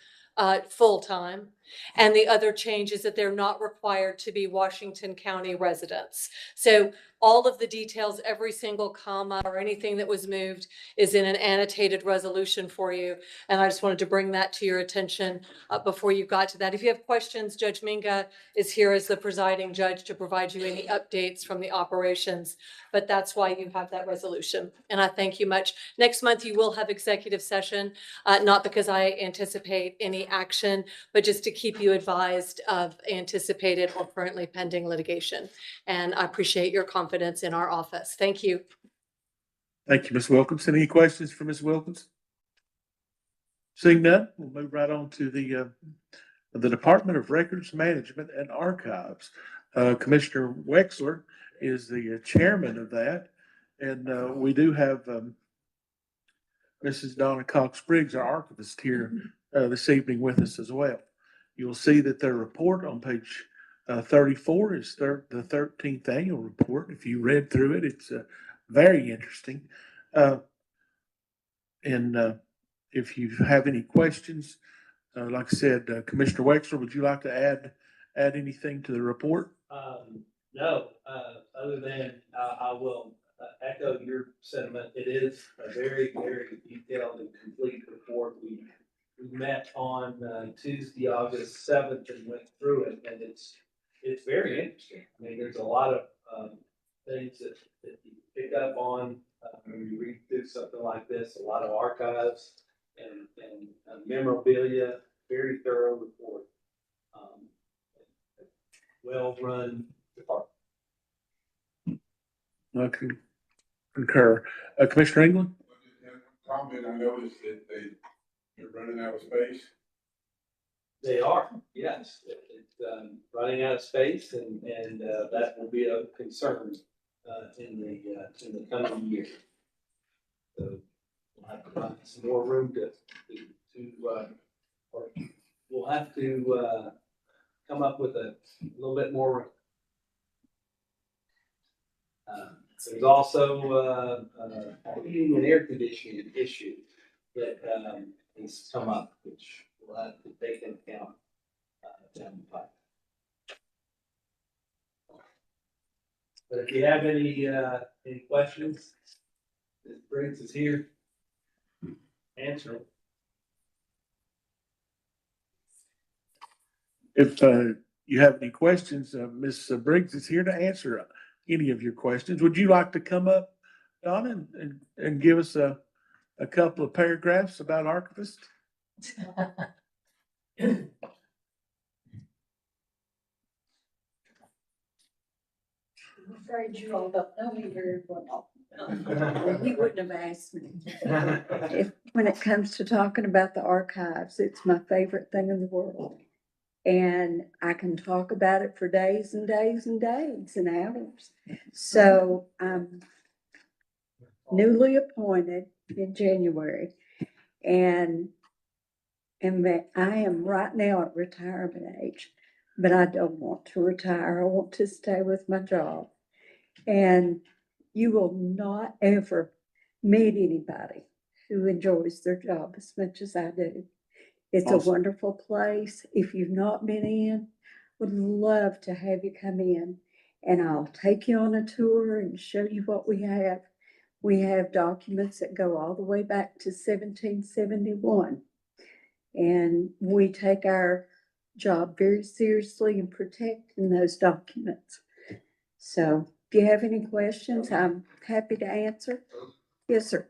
full-time. And the other change is that they're not required to be Washington County residents. So all of the details, every single comma or anything that was moved is in an annotated resolution for you. And I just wanted to bring that to your attention before you got to that. If you have questions, Judge Minga is here as the presiding judge to provide you any updates from the operations. But that's why you have that resolution. And I thank you much. Next month, you will have executive session, not because I anticipate any action, but just to keep you advised of anticipated or currently pending litigation. And I appreciate your confidence in our office. Thank you. Thank you, Ms. Wilkinson. Any questions for Ms. Wilkinson? Seeing none, we'll move right on to the Department of Records Management and Archives. Commissioner Wexler is the chairman of that. And we do have Mrs. Donna Cox-Briggs, our archivist, here this evening with us as well. You'll see that their report on page 34 is the 13th annual report. If you read through it, it's very interesting. And if you have any questions, like I said, Commissioner Wexler, would you like to add anything to the report? No, other than I will echo your sentiment. It is a very, very detailed and complete report. We met on Tuesday, August 7th and went through it, and it's very interesting. I mean, there's a lot of things that you pick up on when you read through something like this, a lot of archives and memorabilia, very thorough report. Well-run department. I concur. Commissioner England? Comment, I noticed that they're running out of space. They are, yes. It's running out of space, and that will be a concern in the coming year. So we'll have to find some more room or we'll have to come up with a little bit more There's also, heating and air conditioning issue that, needs to come up, which we'll have to take into account, down the pipe. But if you have any questions, Ms. Briggs is here. Answer them. If you have any questions, Ms. Briggs is here to answer any of your questions. Would you like to come up, Donna, and give us a couple of paragraphs about archivist? I'm afraid you all don't know me very well. You wouldn't have asked me. When it comes to talking about the archives, it's my favorite thing in the world. And I can talk about it for days and days and days and hours. So I'm newly appointed in January, and I am right now at retirement age, but I don't want to retire. I want to stay with my job. And you will not ever meet anybody who enjoys their job as much as I do. It's a wonderful place. If you've not been in, would love to have you come in, and I'll take you on a tour and show you what we have. We have documents that go all the way back to 1771. And we take our job very seriously in protecting those documents. So if you have any questions, I'm happy to answer. Yes, sir.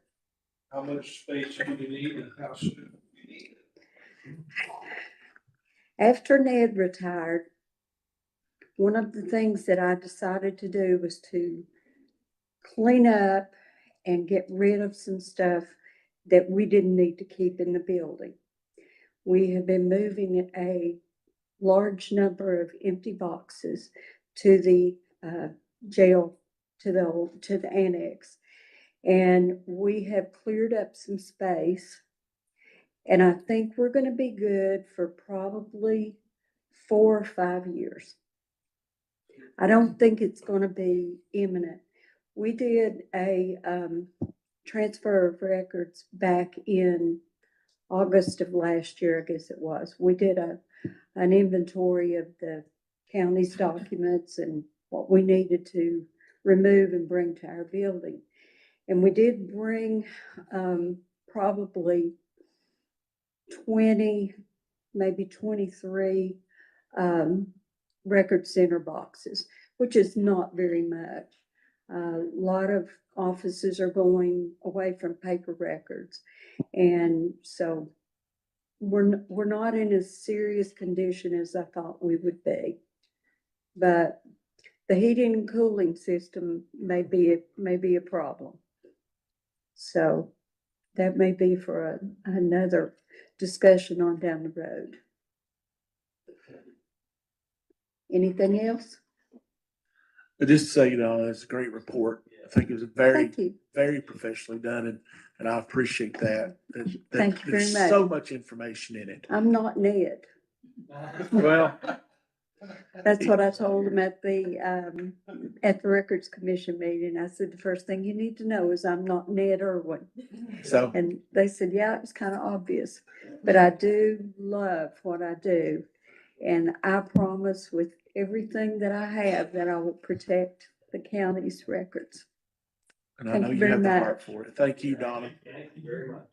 How much space do you need and how soon do you need it? After Ned retired, one of the things that I decided to do was to clean up and get rid of some stuff that we didn't need to keep in the building. We have been moving a large number of empty boxes to the jail, to the annex. And we have cleared up some space. And I think we're going to be good for probably 4 or 5 years. I don't think it's going to be imminent. We did a transfer of records back in August of last year, I guess it was. We did an inventory of the county's documents and what we needed to remove and bring to our building. And we did bring probably 20, maybe 23 record center boxes, which is not very much. A lot of offices are going away from paper records. And so we're not in as serious condition as I thought we would be. But the heating and cooling system may be a problem. So that may be for another discussion on down the road. Anything else? But just to say, it's a great report. I think it was very professionally done, and I appreciate that. Thank you very There's much. so much information in it. I'm not Ned. Well, That's what I told him at the Records Commission meeting. I said, the first thing you need to know is I'm not Ned Irwin. So, and they said, yeah, it was kind of obvious, but I do love what I do. And I promise with everything that I have that I will protect the county's records. and I know you have the heart for it. Thank you, Donna. Thank you very much.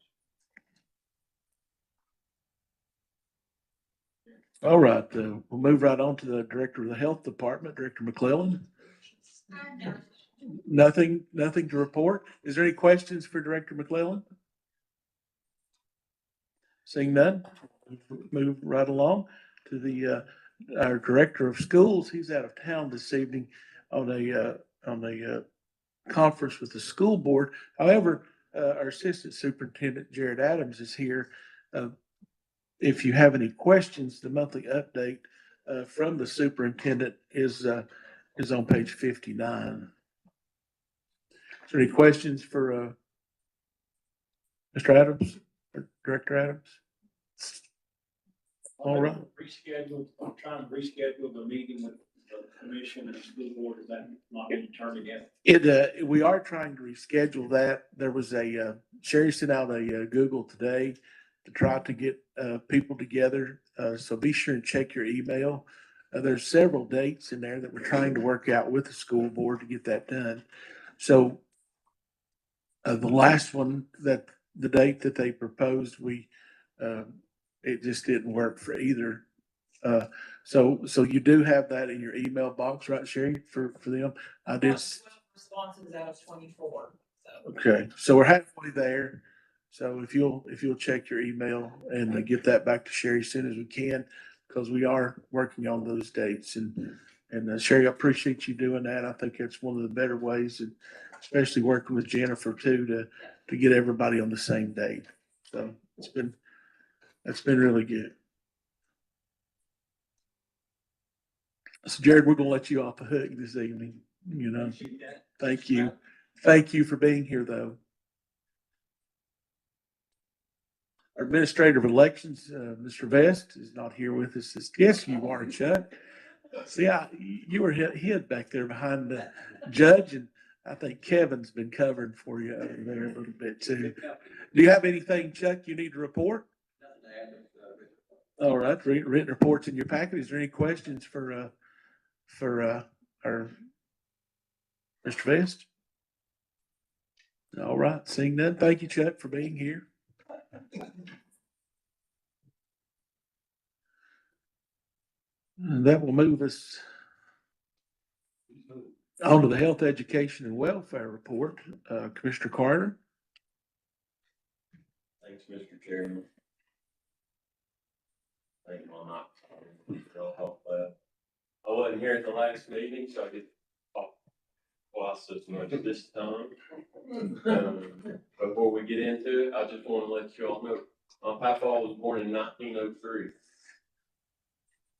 All right, we'll move right on to the Director of the Health Department, Director McClellan. Nothing to report. Is there any questions for Director McClellan? Seeing none, move right along to our Director of Schools. He's out of town this evening on a conference with the school board. However, our Assistant Superintendent, Jared Adams, is here. If you have any questions, the monthly update from the superintendent is on page 59. Is there any questions for Mr. Adams or Director Adams? All right. I'm trying to reschedule the meeting with the commission and the school board, is that not being turned again? We are trying to reschedule that. There was Sherry sent out a Google today to try to get, people together. So be sure and check your email. There's several dates in there that we're trying to work out with the school board to get that done. So, the last one the date that they proposed, it just didn't work for either. So you do have that in your email box, right, Sherry, for them? I did. Responses out of 24. Okay, so we're halfway there. So if you'll check your email and get that back to Sherry as soon as we can, because we are working on those dates. And Sherry, I appreciate you doing that. I think it's one of the better ways, and especially working with Jennifer too, to get everybody on the same date. So that's been really good. So Jared, we're gonna let you off the hook this evening, Thank you. Thank you for being here, though. Our Administrator of Elections, Mr. Vest, is not here with us. Yes, you are, Chuck. See, you were hid back there behind the judge, and I think Kevin's been covering for you over there a little bit too. Do you have anything, Chuck, you need to report? All right, written reports in your packet. Is there any questions for our Mr. Vest? All right, seeing none. Thank you, Chuck, for being here. And that will move us on to the Health, Education, and Welfare Report. Commissioner Carter. Thanks, Mr. Chairman. Thank you, Mama. I wasn't here at the last meeting, so I get twice as much this time. Before we get into it, I just want to let you all know, my papa was born in 1903.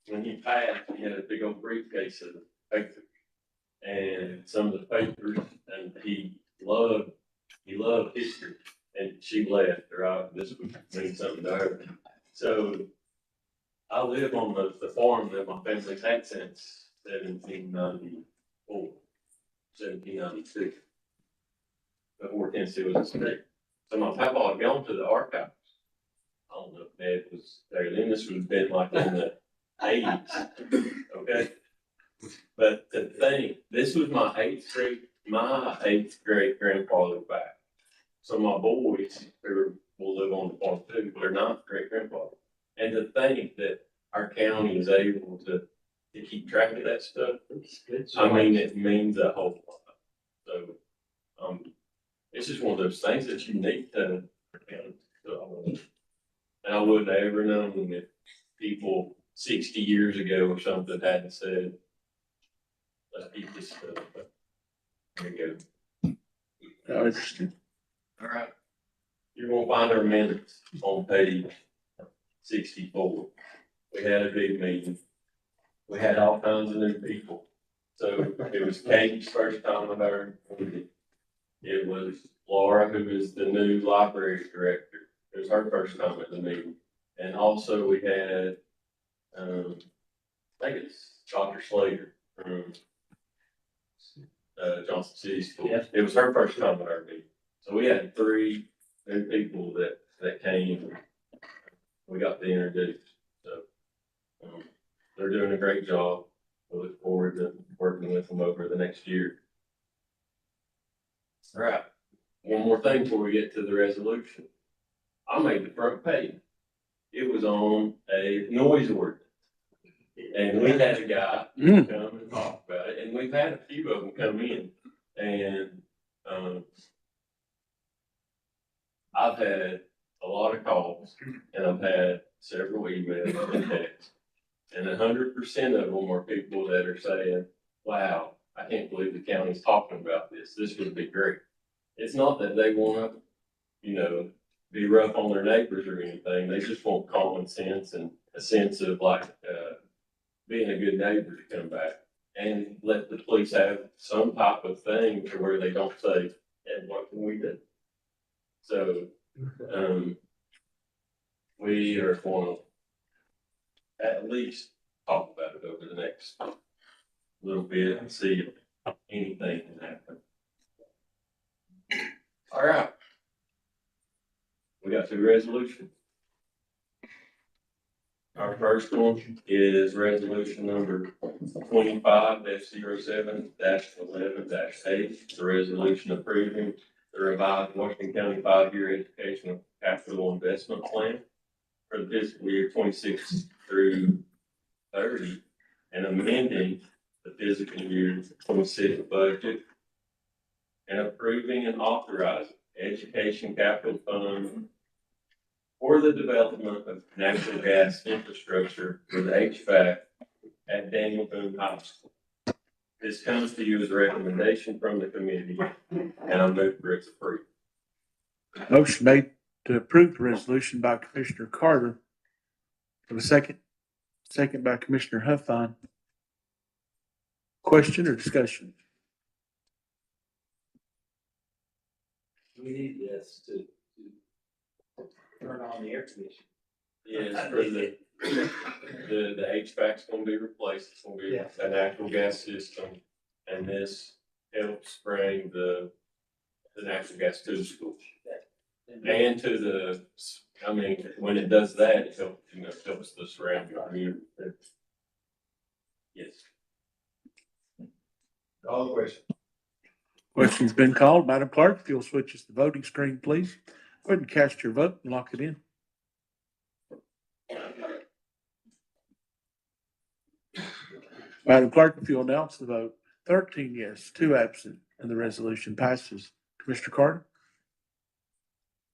When he passed, he had a big old briefcase of papers and some of the papers, and he loved history. And she left, right? This would mean something to her. So I live on the farm that my family's had since 1794, 1792. Before Tennessee was a state. So my papa had gone to the archives. I don't know if Dad was there then. This would have been like in the 80s. Okay. But the thing, this was my eighth great grandfather back. So my boys who will live on the farm too, they're not great grandfather. And to think that our county is able to keep track of that stuff, I mean, it means a whole lot. So, it's just one of those things that you need to, and I wouldn't have ever known if people 60 years ago or something hadn't said, let's keep this stuff. But there you go. Interesting. All right. You're going to find our minutes on page 64. We had a big meeting. We had all kinds of new people. So it was Katie's first time with her. It was Laura, who is the new library director. It was her first time at the meeting. And also we had, I think it's Dr. Slater from Johnson City School. Yeah. It was her first time at our meeting. So we had 3 new people that came. We got to introduce. So they're doing a great job. We look forward to working with them over the next year. All right. One more thing before we get to the resolution. I made the front page. It was on a noise ordinance. And we had a guy come and talk about it. And we've had a few of them come in. And I've had a lot of calls, and I've had several emails and texts. And 100% of them are people that are saying, wow, I can't believe the county's talking about this. This would be great. It's not that they want to, be rough on their neighbors or anything. They just want common sense and a sense of being a good neighbor to come back and let the police have some type of thing to where they don't say, and what can we do? So, we are going to at least talk about it over the next little bit and see if anything can happen. All right. We got 2 resolutions. Our first one is resolution number 25-07-11-8. It's a resolution approving the revised Washington County 5-year educational capital investment plan for the fiscal year 26 through 30 and amending the fiscal year 26 budget and approving and authorizing education capital fund for the development of natural gas infrastructure for the HVAC at Daniel Boone High School. This comes to you as a recommendation from the committee, and I move for its approval. Motion made to approve the resolution by Commissioner Carter. Have a second? Second by Commissioner Huffine. Question or discussion? We need this to turn on the air conditioning. Yes, for the HVAC's gonna be replaced, it's gonna be a natural gas system, and this helps bring the natural gas to the school. And to the, I mean, when it does that, it helps, helps the surrounding community. Yes. All the questions. Question's been called. Madam Clerk, if you'll switch us to the voting screen, please. Go ahead and cast your vote and lock it in. Madam Clerk, if you'll announce the vote. 13 yes, 2 absent, and the resolution passes. Commissioner Carter?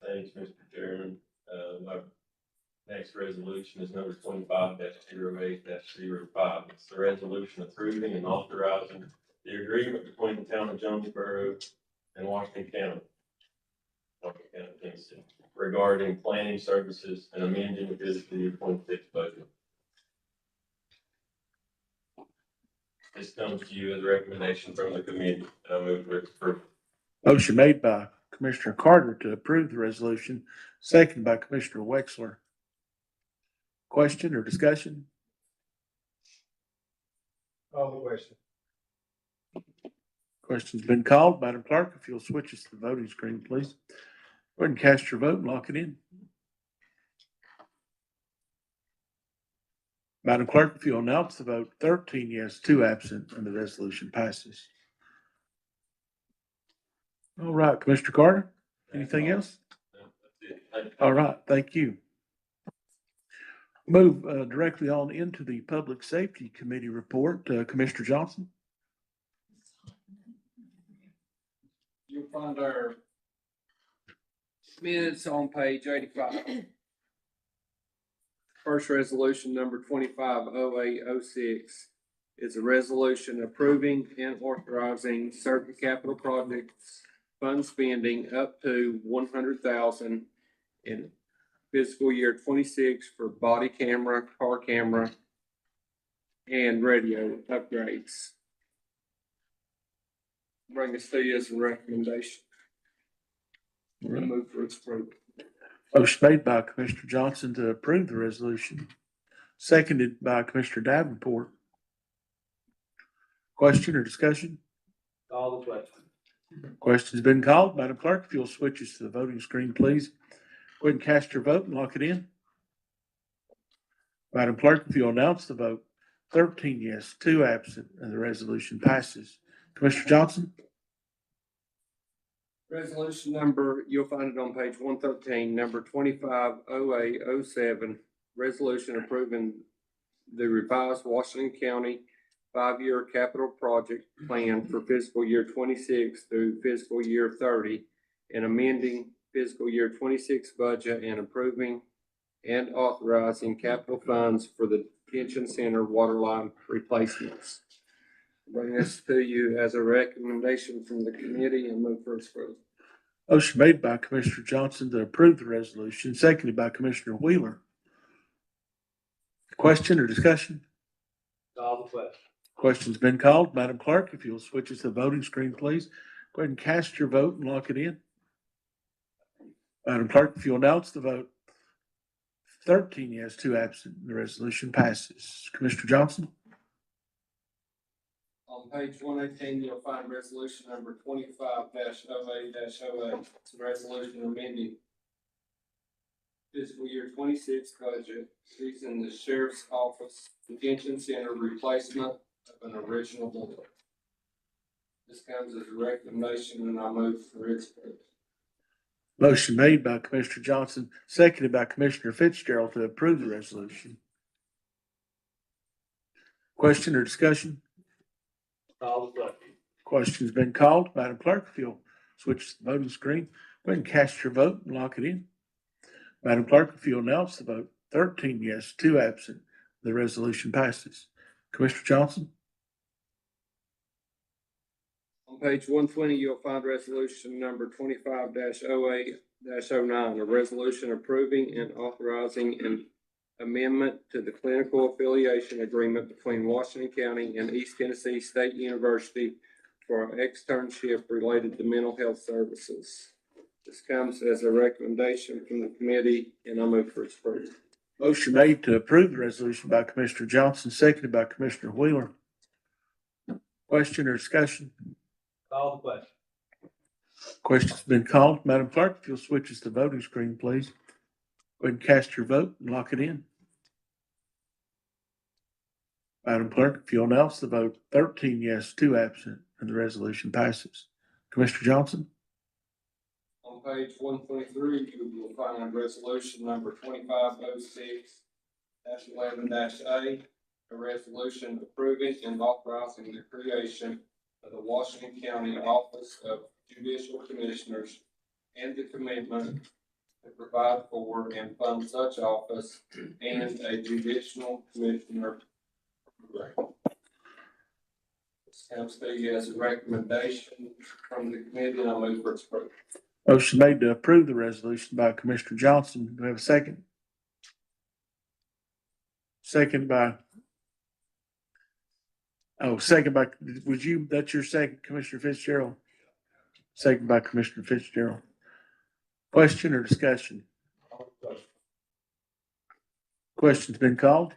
Thanks, Mr. Chairman. My next resolution is number 25-08-05. It's the resolution approving and authorizing the agreement between the town of Jonesboro and Washington County, Tennessee, regarding planning services and amending the fiscal year 26 budget. This comes to you as a recommendation from the committee, and I move for its approval. Motion made by Commissioner Carter to approve the resolution, seconded by Commissioner Wexler. Question or discussion? Call the question. Question's been called. Madam Clerk, if you'll switch us to the voting screen, please. Go ahead and cast your vote and lock it in. Madam Clerk, if you'll announce the vote. 13 yes, 2 absent, and the resolution passes. All right, Commissioner Carter, anything else? All right, thank you. Move directly on into the Public Safety Committee report. Commissioner Johnson. You'll find our minutes on page 85. First resolution number 25-08-06 is a resolution approving and authorizing certain capital projects fund spending up to $100,000 in fiscal year 26 for body camera, car camera, and radio upgrades. Bring this to you as a recommendation. We'll move for its approval. Motion made by Commissioner Johnson to approve the resolution, seconded by Commissioner Davenport. Question or discussion? Call the question. Question's been called. Madam Clerk, if you'll switch us to the voting screen, please. Go ahead and cast your vote and lock it in. Madam Clerk, if you'll announce the vote. 13 yes, 2 absent, and the resolution passes. Commissioner Johnson? Resolution number, you'll find it on page 113, number 25-08-07. Resolution approving the revised Washington County 5-year capital project plan for fiscal year 26 through fiscal year 30 and amending fiscal year 26 budget and approving and authorizing capital funds for the detention center water line replacements. Bring this to you as a recommendation from the committee and move for its approval. Motion made by Commissioner Johnson to approve the resolution, seconded by Commissioner Wheeler. Question or discussion? Call the question. Question's been called. Madam Clerk, if you'll switch us to the voting screen, please. Go ahead and cast your vote and lock it in. Madam Clerk, if you'll announce the vote. 13 yes, 2 absent. The resolution passes. Commissioner Johnson? On page 118, you'll find resolution number 25-08-08. It's a resolution amending fiscal year 26 budget, using the sheriff's office detention center replacement of an original building. This comes as a recommendation, and I move for its approval. Motion made by Commissioner Johnson, seconded by Commissioner Fitzgerald to approve the resolution. Question or discussion? Question's been called. Madam Clerk, if you'll switch the voting screen, go ahead and cast your vote and lock it in. Madam Clerk, if you'll announce the vote, 13 yes, 2 absent, the resolution passes. Commissioner Johnson? On page 120, you'll find resolution number 25-08-09, a resolution approving and authorizing an amendment to the clinical affiliation agreement between Washington County and East Tennessee State University for an externship related to mental health services. This comes as a recommendation from the committee, and I move for its approval. Motion made to approve the resolution by Commissioner Johnson, seconded by Commissioner Wheeler. Question or discussion? Call the question. Question's been called. Madam Clerk, if you'll switch us to voting screen, please. Go ahead and cast your vote and lock it in. Madam Clerk, if you'll announce the vote, 13 yes, 2 absent, and the resolution passes. Commissioner Johnson? On page 123, you will find resolution number 2506-11-A, a resolution approving and authorizing the creation of the Washington County Office of Judicial Commissioners and the commitment to provide for and fund such office and a judicial commissioner. This comes to you as a recommendation from the committee, and I move for its approval. Motion made to approve the resolution by Commissioner Johnson. Do we have a second? Second by, that's your second, Commissioner Fitzgerald? Second by Commissioner Fitzgerald. Question or discussion? Question's been called.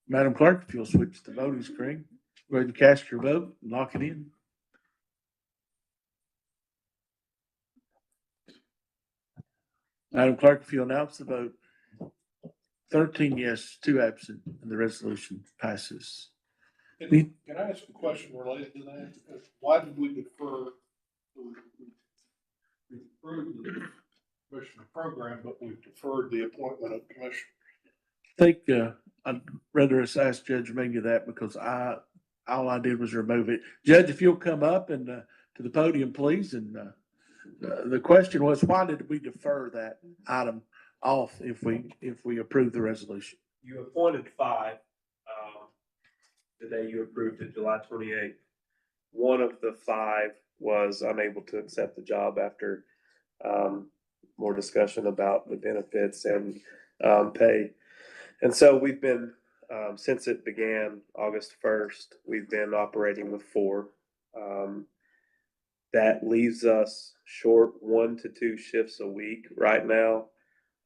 Madam Clerk, if you'll switch to the voting screen, go ahead and cast your vote and lock it in. Madam Clerk, if you'll announce the vote, 13 yes, 2 absent, and the resolution passes. Can I ask a question related to that? Why did we defer? We approved the commissioner program, but we deferred the appointment of commissioner. I think I'd rather us ask Judge Minga that, because all I did was remove it. Judge, if you'll come up and to the podium, please. And the question was, why did we defer that item off if we approve the resolution? You appointed 5, the day you approved it, July 28th. One of the 5 was unable to accept the job after more discussion about the benefits and pay. And so we've been, since it began August 1st, we've been operating with 4. That leaves us short 1 to 2 shifts a week right now.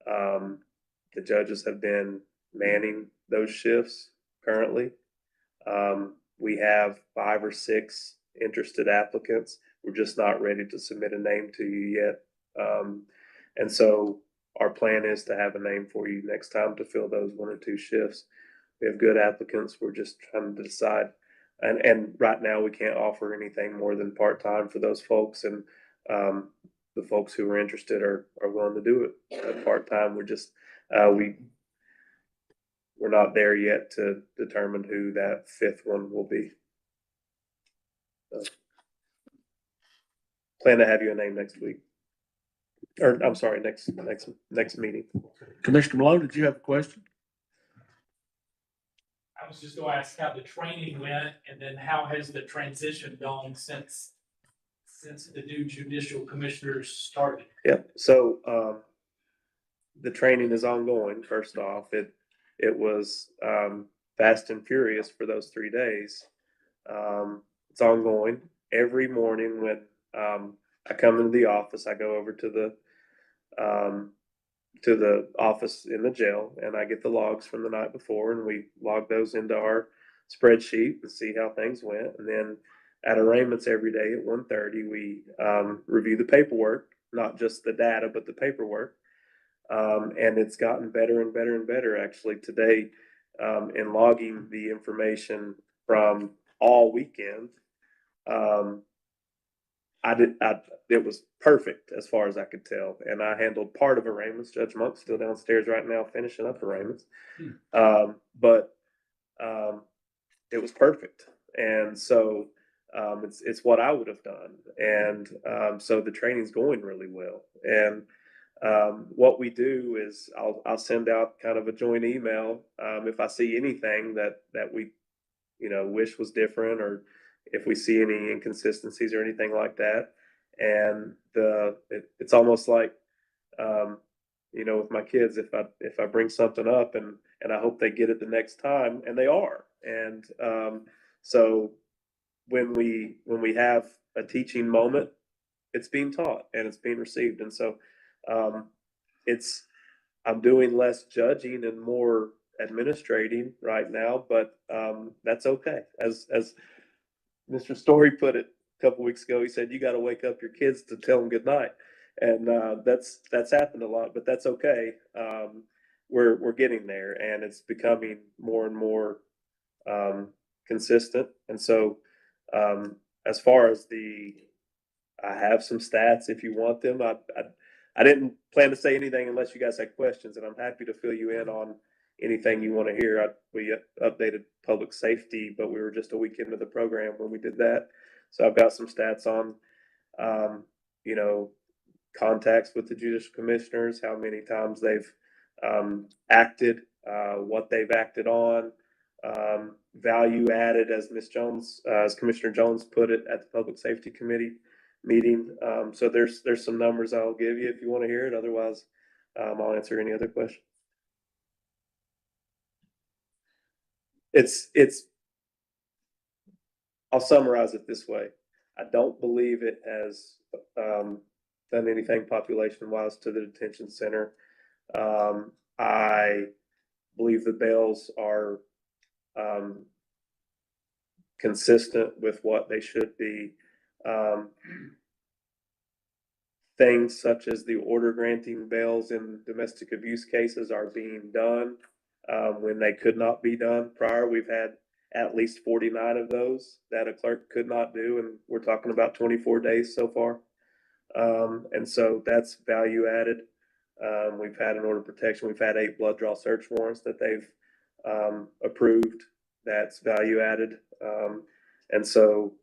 The judges have been manning those shifts currently. We have 5 or 6 interested applicants. We're just not ready to submit a name to you yet. And so our plan is to have a name for you next time to fill those 1 or 2 shifts. We have good applicants. We're just trying to decide. And right now we can't offer anything more than part-time for those folks. And the folks who are interested are willing to do it part-time. We're just, we're not there yet to determine who that 5th one will be. So, plan to have you a name next week. Or I'm sorry, next meeting. Commissioner Malone, did you have a question? I was just going to ask how the training went, and then how has the transition gone since the new judicial commissioners started? Yep. So the training is ongoing. First off, it was fast and furious for those 3 days. It's ongoing. Every morning when I come into the office, I go over to the office in the jail, and I get the logs from the night before, and we log those into our spreadsheet and see how things went. And then at arraignments every day at 1:30, we review the paperwork, not just the data, but the paperwork. And it's gotten better and better and better actually today in logging the information from all weekend. It was perfect as far as I could tell. And I handled part of arraignments. Judge Monk's still downstairs right now finishing up arraignments. But it was perfect. And so it's what I would have done. And so the training's going really well. And what we do is I'll send out kind of a joint email if I see anything that we wish was different, or if we see any inconsistencies or anything like that. And it's almost like with my kids, if I bring something up and I hope they get it the next time, and they are. And so when we have a teaching moment, it's being taught and it's being received. And so I'm doing less judging and more administrating right now, but that's okay. As Mr. Story put it a couple weeks ago, he said, you got to wake up your kids to tell them good night. And that's happened a lot, but that's okay. We're getting there, and it's becoming more and more consistent. And so as far as I have some stats if you want them. I didn't plan to say anything unless you guys had questions, and I'm happy to fill you in on anything you want to hear. We updated public safety, but we were just a week into the program when we did that. So I've got some stats on, contacts with the judicial commissioners, how many times they've acted, what they've acted on, value added, as as Commissioner Jones put it at the Public Safety Committee meeting. So there's some numbers I'll give you if you want to hear it. Otherwise, I'll answer any other question. I'll summarize it this way. I don't believe it has done anything population-wise to the detention center. I believe the bails are consistent with what they should be. Things such as the order granting bails in domestic abuse cases are being done when they could not be done prior. We've had at least 49 of those that a clerk could not do, and we're talking about 24 days so far. And so that's value added. We've had an order of protection. We've had 8 blood draw search warrants that they've approved. That's value added. And so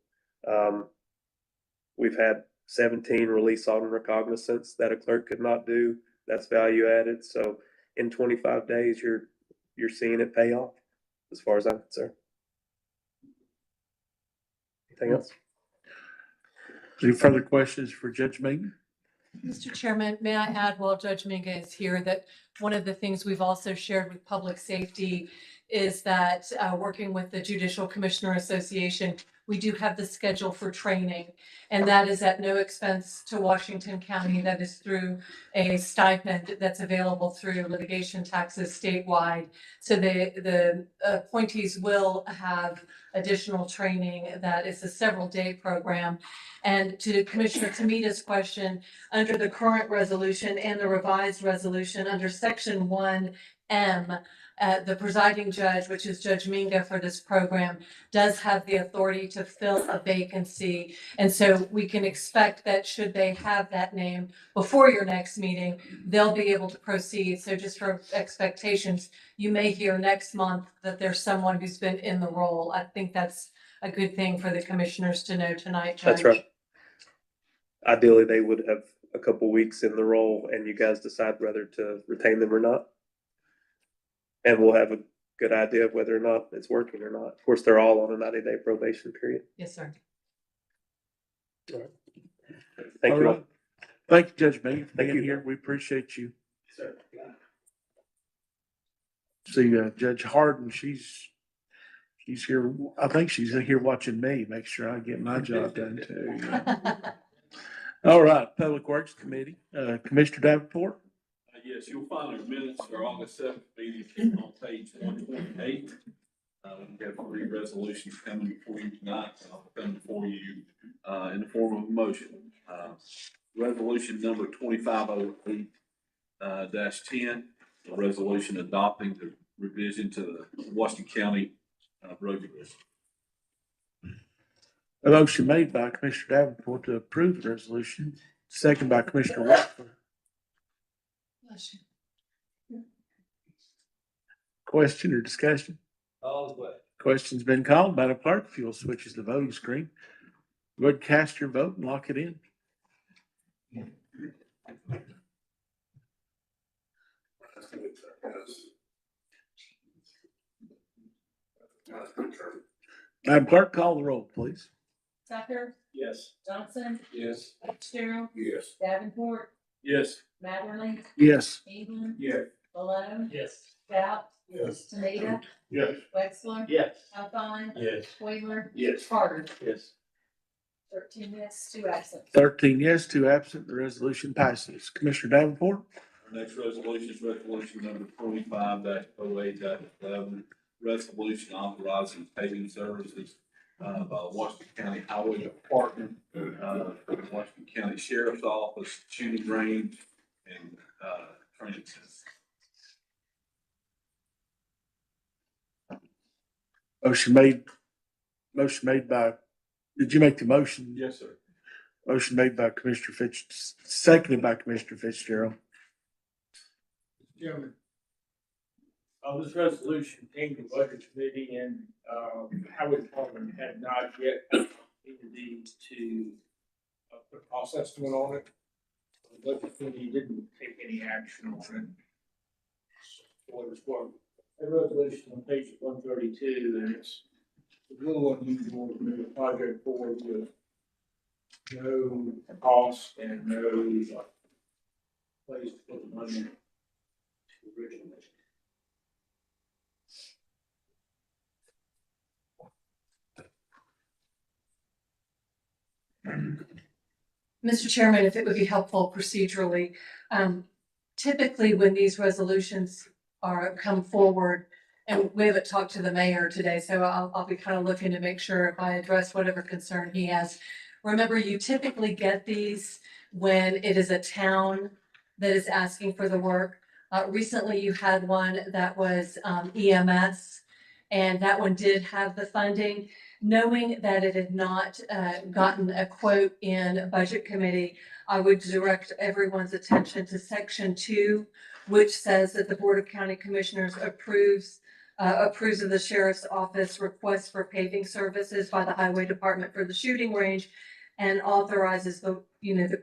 we've had 17 release on recognizance that a clerk could not do. That's value added. So in 25 days, you're seeing it pay off, as far as I'm concerned. Anything else? Any further questions for Judge Megan? Mr. Chairman, may I add, while Judge Minga is here, that one of the things we've also shared with public safety is that working with the Judicial Commissioner Association, we do have the schedule for training, and that is at no expense to Washington County. That is through a stipend that's available through litigation taxes statewide. So the appointees will have additional training. That is a several-day program. And to Commissioner Tamita's question, under the current resolution and the revised resolution under Section 1M, the presiding judge, which is Judge Minga for this program, does have the authority to fill a vacancy. And so we can expect that should they have that name before your next meeting, they'll be able to proceed. So just for expectations, you may hear next month that there's someone who's been in the role. I think that's a good thing for the commissioners to know tonight, Judge. That's right. Ideally, they would have a couple weeks in the role, and you guys decide whether to retain them or not. And we'll have a good idea of whether or not it's working or not. Of course, they're all on a 90-day probation period. Yes, sir. All right. Thank All you. right. Thank you, Judge Megan, for Thank being you. here. We appreciate you. Sir. See, Judge Harden, she's here. I think she's here watching me, make sure I get my job done too. All right, Public Works Committee, Commissioner Davenport. Yes, you'll find our minutes for August 7th meeting on page 128. We have three resolutions coming before you tonight. I'll come before you, in the form of a motion. Resolution number 2508 10, a resolution adopting the revision to the Washington County road division. A motion made by Commissioner Davenport to approve the resolution, second by Commissioner Walker. Question or discussion? All the way. Question's been called. Madam Clerk, if you'll switch the voting screen. Go ahead and cast your vote and lock it in. Madam Clerk, call the roll, please. Tucker, Yes. Johnson, Yes. Fitzgerald, Yes. Davenport, Yes. Matherly, Yes. England, Yes. Malone, Yes. Stout, Yes. Shanita, Yes. Wexler, Yes. Alpine, Yes. Wheeler, Yes. Carter. Yes. 13 yes, 2 absent. 13 yes, 2 absent. The resolution passes. Commissioner Davenport? Our next resolution is resolution number 25-08-11, resolution authorizing paving services by Washington County Highway Department, Washington County Sheriff's Office, shooting range, and training center. Motion made by, did you make the motion? Yes, sir. Motion made by Commissioner seconded by Commissioner Fitzgerald. Chairman. This resolution came to Budget Committee and, Highway Department had not yet needed to put a cost estimate on it. The Budget Committee didn't take any action on it. So it was one, a resolution on page 132, and it's a little unusual to move a project forward with no cost and no place to put the money originally. Mr. Chairman, if it would be helpful procedurally, typically when these resolutions come forward, and we haven't talked to the mayor today, so I'll be kind of looking to make sure if I address whatever concern he has. Remember, you typically get these when it is a town that is asking for the work. Recently, you had one that was EMS, and that one did have the funding. Knowing that it had not gotten a quote in Budget Committee, I would direct everyone's attention to Section 2, which says that the Board of County Commissioners approves of the Sheriff's Office request for paving services by the Highway Department for the shooting range and authorizes the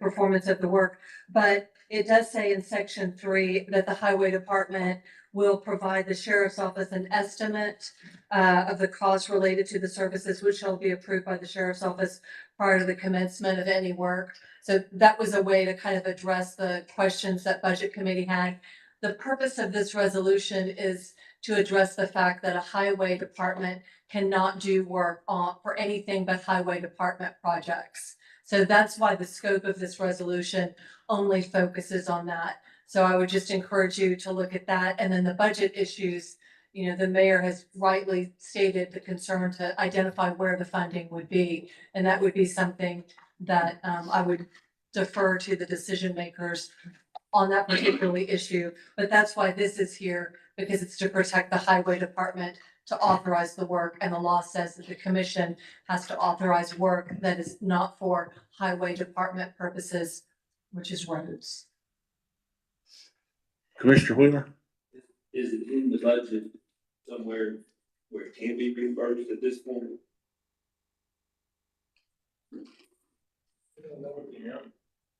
performance of the work. But it does say in Section 3 that the Highway Department will provide the Sheriff's Office an estimate of the cost related to the services, which shall be approved by the Sheriff's Office prior to the commencement of any work. So that was a way to kind of address the questions that Budget Committee had. The purpose of this resolution is to address the fact that a highway department cannot do work for anything but highway department projects. So that's why the scope of this resolution only focuses on that. So I would just encourage you to look at that. And then the budget issues, the mayor has rightly stated the concern to identify where the funding would be. And that would be something that I would defer to the decision makers on that particular issue. But that's why this is here, because it's to protect the highway department to authorize the work. And the law says that the commission has to authorize work that is not for highway department purposes, which is roads. Commissioner Wheeler? Is it in the budget somewhere where it can be reimbursed at this point?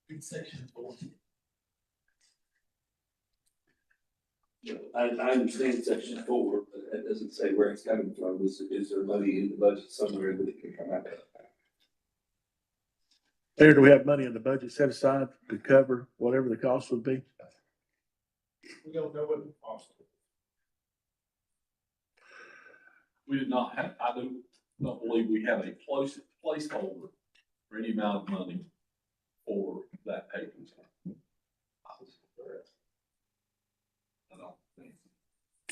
In Section 4. I understand Section 4, but that doesn't say where it's coming from. Is there money in the budget somewhere that it can come out of? Mayor, do we have money in the budget set aside to cover whatever the cost would be? We don't know what the cost is. We did not have, I do not believe we have a placeholder for any amount of money for that paving. I don't think.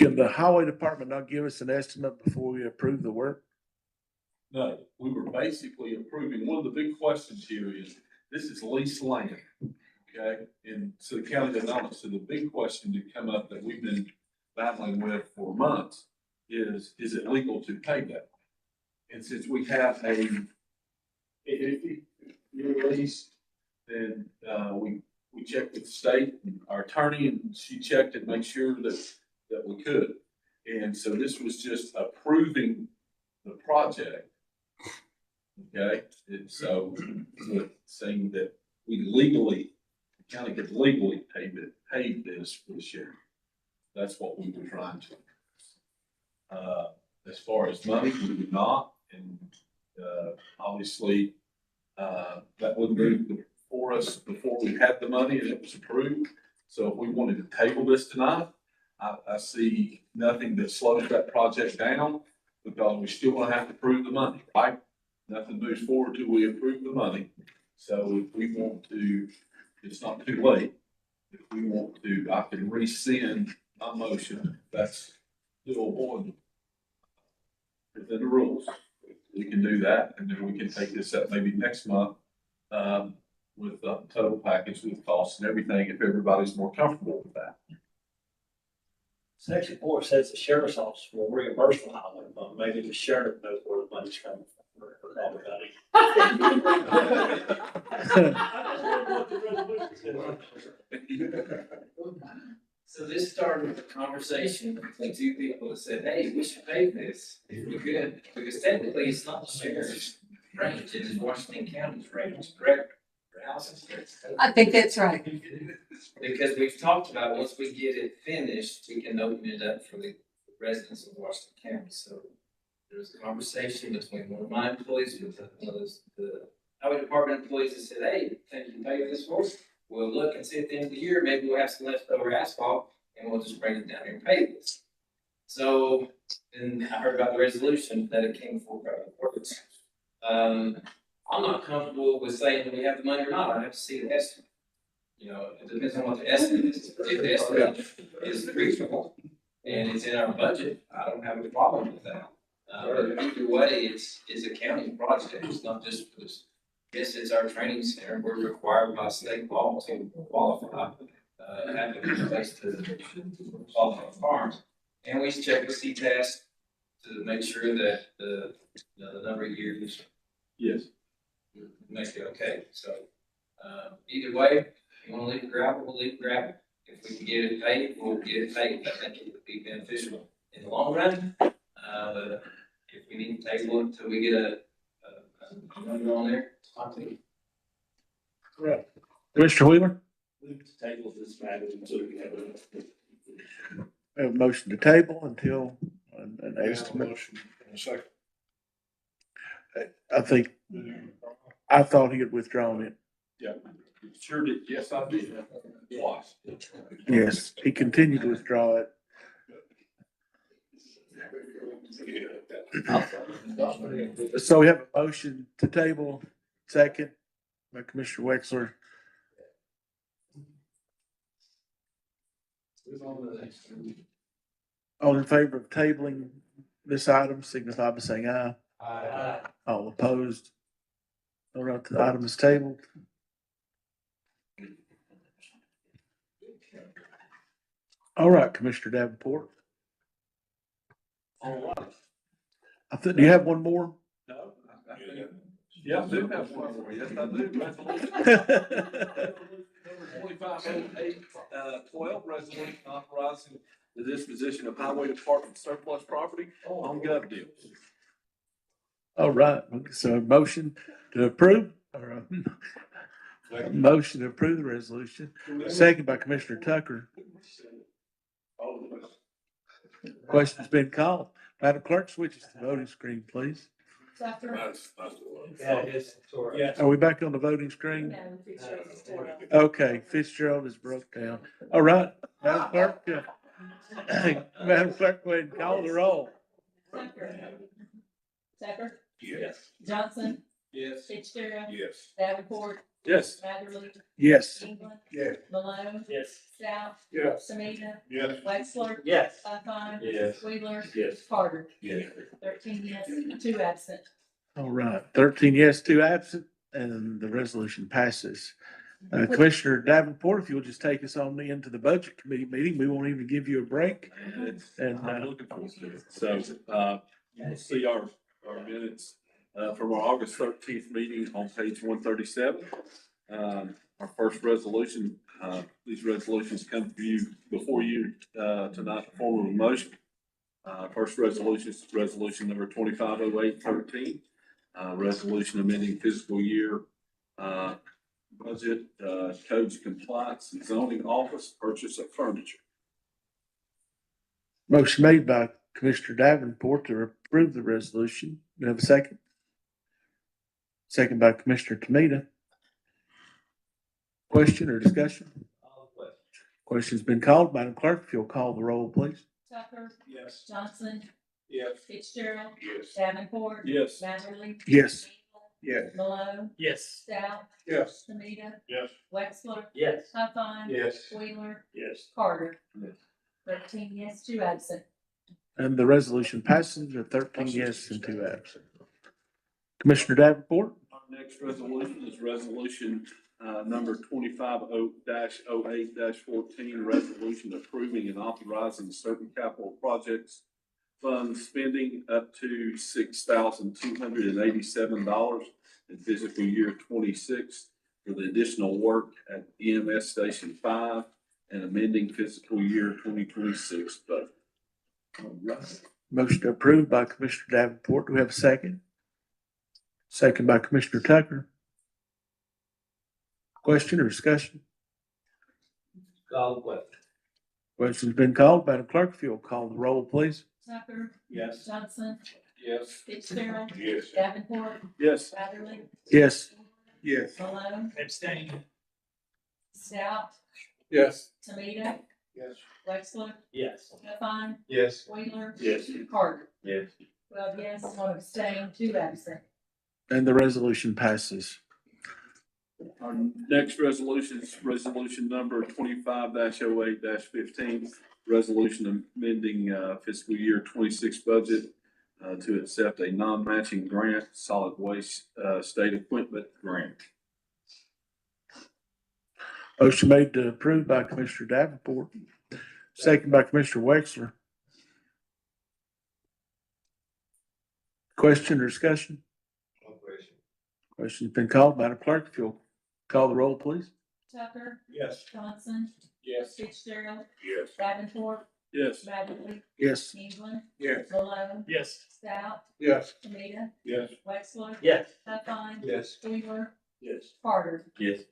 Can the highway department not give us an estimate before we approve the work? No, we were basically approving, one of the big questions here is, this is leased land, okay? And so the county doesn't own it, so the big question to come up that we've been battling with for months is it legal to pay that? And since we have if you're leased, then, we checked with the state, our attorney, and she checked and made sure that we could. And so this was just approving the project. Okay, and so saying that we legally, the county could legally pay this for the sheriff. That's what we were trying to. As far as money, we did not, and, obviously, that would move for us before we had the money and it was approved. So if we wanted to table this tonight, I see nothing that slows that project down because we still gonna have to approve the money, right? Nothing moves forward till we approve the money. So if we want to, it's not too late. If we want to, I can rescind my motion. That's still avoidable within the rules. We can do that, and then we can take this up maybe next month, with the total package with costs and everything, if everybody's more comfortable with that. Section 4 says the sheriff's office will reimburse the highway fund. Maybe the sheriff knows where the money's coming from for everybody. So this started with a conversation between two people that said, hey, we should pay this if we could, because technically it's not the sheriff's range, it is Washington County's range, correct? I think that's right. Because we've talked about, once we get it finished, we can open it up for the residents of Washington County. So there was a conversation between one of my employees with the highway department employees that said, hey, think you can pay this for us? We'll look and see at the end of the year, maybe we'll have some leftover asphalt and we'll just bring it down here and pay this. So then I heard about the resolution that it came for the courts. I'm not comfortable with saying that we have the money or not. I have to see the estimate. You know, it depends on what the estimate is. If the estimate is reasonable and it's in our budget, I don't have a problem with that. But either way, it's a county project. It's not just for this. Yes, it's our training center. We're required by state law to qualify, have a place to qualify farms. And we check the C-test to make sure that the number of years. Yes. Make it okay. So, either way, if you wanna leave it gravel, we'll leave it gravel. If we can get it paid, we'll get it paid. I think it would be beneficial in the long run. But if we need to table it until we get a number on there, I'll take it. Correct. Commissioner Wheeler? Table this matter until we have it. We have a motion to table until an estimate. Second. I thought he had withdrawn it. Yeah, sure did. Yes, I did. Twice. Yes, he continued to withdraw it. So we have a motion to table, second by Commissioner Wexler. All in favor of tabling this item, signify by saying aye. Aye. All opposed? All right, the item is tabled. All right, Commissioner Davenport. All right. Do you have one more? No. Yeah, I do have one for you. Yes, I do. Resolution. Number 2508-12, resolution authorizing the disposition of highway department surplus property on gov deals. All right, so a motion to approve, or a motion to approve the resolution, second by Commissioner Tucker. Question's been called. Madam Clerk, switch us to the voting screen, please. Are we back on the voting screen? Okay, Fitzgerald is broke down. All right, Madam Clerk, Madam Clerk, go ahead and call the roll. Tucker? Yes. Johnson? Yes. Fitzgerald. Yes. Davenport. Yes. Matherly. Yes. England. Yes. Malone. Yes. Stout. Yes. Samita. Yes. Wexler. Yes. Huffine. Yes. Wheeler. Yes. Carter. Yes. 13 yes, 2 absent. All right, 13 yes, 2 absent, and the resolution passes. Commissioner Davenport, if you'll just take us on into the budget committee meeting, we won't even give you a break. And, I'm looking forward to it. So, you'll see our minutes, from our August 13th meeting on page 137. Our first resolution, these resolutions come to you, before you, tonight in the form of a motion. First resolution is resolution number 250813. Resolution amending fiscal year, budget, codes compliance and zoning office purchase of furniture. motion made by Commissioner Davenport to approve the resolution. Do you have a second? Second by Commissioner Tamita. Question or discussion? Question's been called. Madam Clerk, if you'll call the roll, please. Tucker. Yes. Johnson. Yes. Fitzgerald. Yes. Davenport. Yes. Matherly. Yes. Yes. Malone. Yes. Stout. Yes. Samita. Yes. Wexler. Yes. Huffine. Yes. Wheeler. Yes. Carter. Yes. 13 yes, 2 absent. And the resolution passes with 13 yes and 2 absent. Commissioner Davenport? Our next resolution is resolution, number 2508-14, resolution approving and authorizing certain capital projects fund spending up to $6,287 in fiscal year 26 for the additional work at EMS Station 5 and amending fiscal year 2026 budget. All right. Motion approved by Commissioner Davenport. Do we have a second? Second by Commissioner Tucker. Question or discussion? Call the question. Question's been called. Madam Clerk, if you'll call the roll, please. Tucker. Yes. Johnson. Yes. Fitzgerald. Yes. Davenport. Yes. Matherly. Yes. Yes. Malone. Abstain. Stout. Yes. Tamita. Yes. Wexler. Yes. Huffine. Yes. Wheeler. Yes. Carter. Yes. 12 yes, 1 abstain, 2 absent. And the resolution passes. Our next resolution is resolution number 25-08-15, resolution amending fiscal year 26 budget to accept a non-matching grant, solid waste state equipment grant. Motion made to approve by Commissioner Davenport, second by Commissioner Wexler. Question or discussion? No question. Question's been called. Madam Clerk, if you'll call the roll, please. Tucker. Yes. Johnson. Yes. Fitzgerald. Yes. Davenport. Yes. Matherly. Yes. England. Yes. Malone. Yes. Stout. Yes. Tamita. Yes. Wexler. Yes. Huffine. Yes. Wheeler. Yes. Carter. Yes.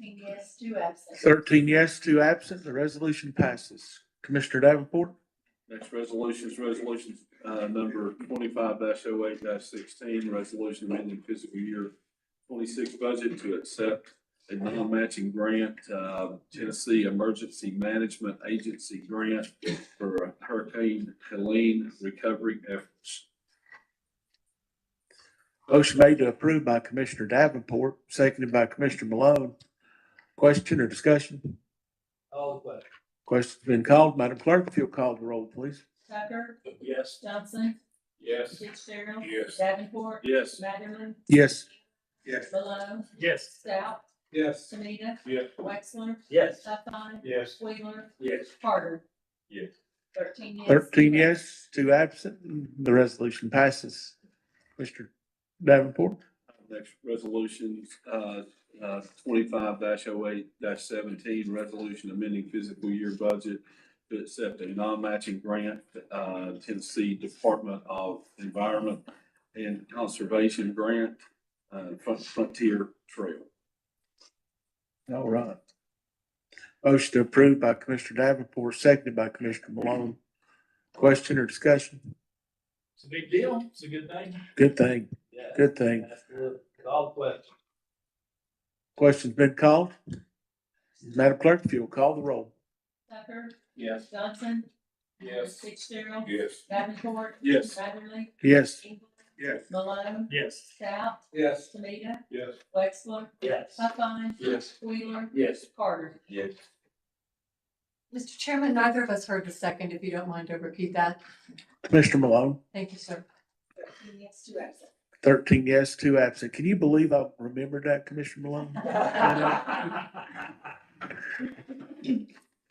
13 yes, 2 absent. 13 yes, 2 absent. The resolution passes. Commissioner Davenport? Next resolution is resolution number 25-08-16, resolution amending fiscal year 26 budget to accept a non-matching grant, Tennessee Emergency Management Agency grant for Hurricane Helene recovery efforts. Motion made to approve by Commissioner Davenport, seconded by Commissioner Malone. Question or discussion? Call the question. Question's been called. Madam Clerk, if you'll call the roll, please. Tucker. Yes. Johnson. Yes. Fitzgerald. Yes. Davenport. Yes. Matherly. Yes. Yes. Malone. Yes. Stout. Yes. Tamita. Yes. Wexler. Yes. Huffine. Yes. Wheeler. Yes. Carter. Yes. 13 yes. 13 yes, 2 absent. The resolution passes. Mr. Davenport? Next resolution, 25-08-17, resolution amending fiscal year budget to accept a non-matching grant, Tennessee Department of Environment and Conservation grant, Frontier Trail. All right. Motion to approve by Commissioner Davenport, seconded by Commissioner Malone. Question or discussion? It's a big deal. It's a good thing. Good thing. Yeah. Good thing. That's good. Call the question. Question's been called. Madam Clerk, if you'll call the roll. Tucker. Yes. Johnson. Yes. Fitzgerald. Yes. Davenport. Yes. Matherly. Yes. England. Yes. Malone. Yes. Stout. Yes. Tomato. Yes. Wexler. Yes. Huffine. Yes. Wheeler. Yes. Carter. Yes. Mr. Chairman, neither of us heard the second, if you don't mind to repeat that. Commissioner Malone, Thank you, sir. Yes, two absent. 13 yes, 2 absent. Can you believe I remembered that, Commissioner Malone?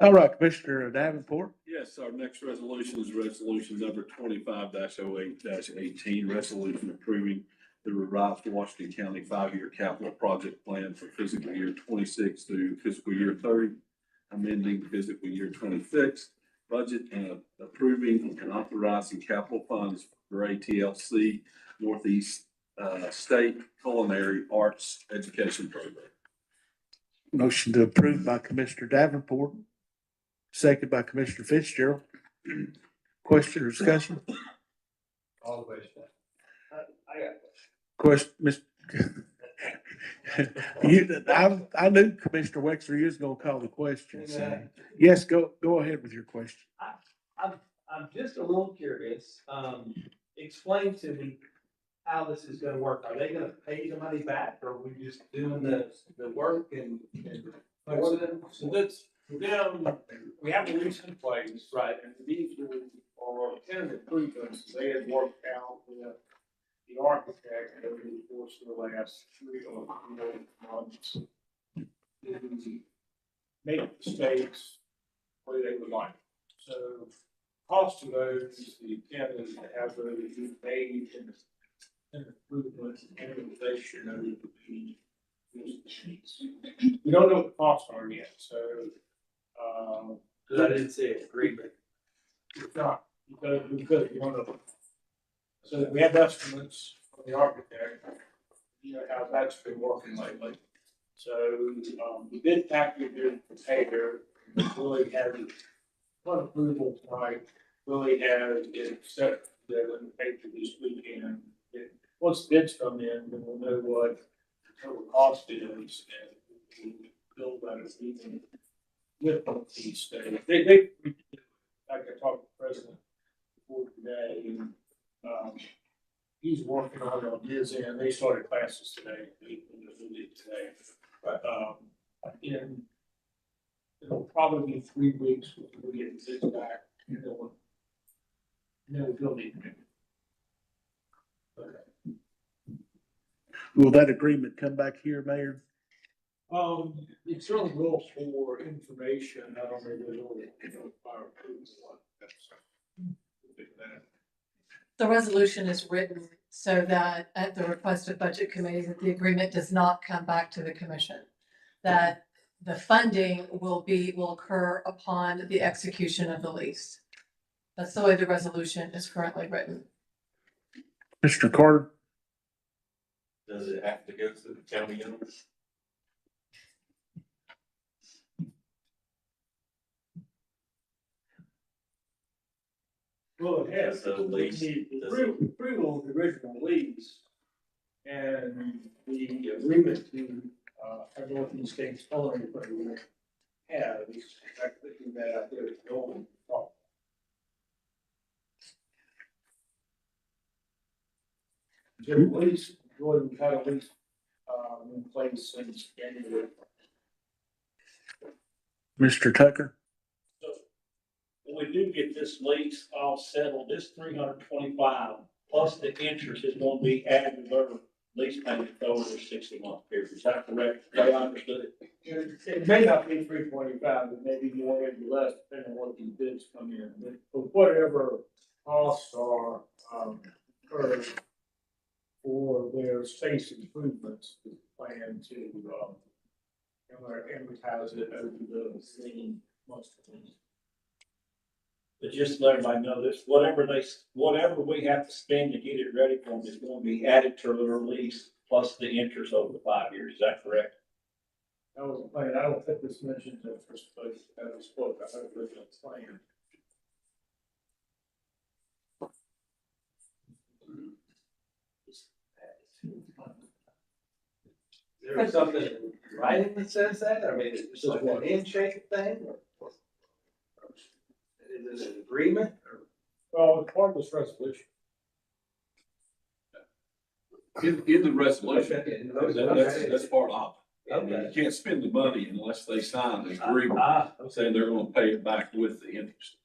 All right, Commissioner Davenport. Yes, our next resolution is resolution number 25-08-18, resolution approving the revised Washington County 5-year capital project plan for fiscal year 26 through fiscal year 30, amending fiscal year 26 budget and approving and authorizing capital funds for ATLC Northeast State Culinary Arts Education Program. Motion to approve by Commissioner Davenport, second by Commissioner Fitzgerald. Question or discussion? All the way. I got Question, Miss. I knew Commissioner Wexler, you was gonna call the question. So. Yes, go ahead with your question. I'm just a little curious, explain to me how this is gonna work. Are they gonna pay the money back, or are we just doing the work and? So that's, for them, we have a lease in place. Right. And these are tenant improvements they had worked out with the architect over the course of the last 3 or 4 months. To make the space the way they would like. So cost of those, the intent is to have those be made in improvements and amortization over the we don't know what the costs are yet, so. I didn't say agreement. It's not, because we don't know. So we have estimates from the architect, you know, how that's been working lately. So, the bid package is prepared, really has one approval tonight, really has it set there in the paper this weekend. Once bids come in, then we'll know what the total cost is, and we'll build that as even with these states. Like I talked to the president before today, and, he's working on his end. They started classes today, but, it'll probably be 3 weeks before we get this back, and then we'll build it. Will that agreement come back here, Mayor? It certainly will for information, I don't know, there's only, fire approval. The resolution is written so that at the request of Budget Committee, that the agreement does not come back to the commission. That the funding will occur upon the execution of the lease. That's the way the resolution is currently written. Mr. Carter? Does it have to go through the county owners? Well, it has, So lease, the approval of the original lease and the agreement to, have Northeast States Culinary Program has, I think that out there is going. So the lease, Jordan had a lease, in place since January. Mr. Tucker? When we do get this lease all settled, this 325 plus the interest is gonna be added to their lease payment over a 60-month period. Is that correct? I understood it. It may not be 325, it may be more, maybe less, depending on what these bids come in, but whatever costs are, incurred for their space improvements, we plan to, amortize it over the 3 months. But just to let everybody know this, whatever we have to spend to get it ready for them is going to be added to their lease plus the interest over the 5 years. Is that correct? That was a plan. I don't think this mentioned the first place that we spoke. I heard it was a plan. Is there something in writing that says that? I mean, is this like an handshake thing, or is it an agreement? Well, it's part of this resolution. In the resolution, that's part of it. I mean, you can't spend the money unless they sign an agreement saying they're gonna pay it back with the interest.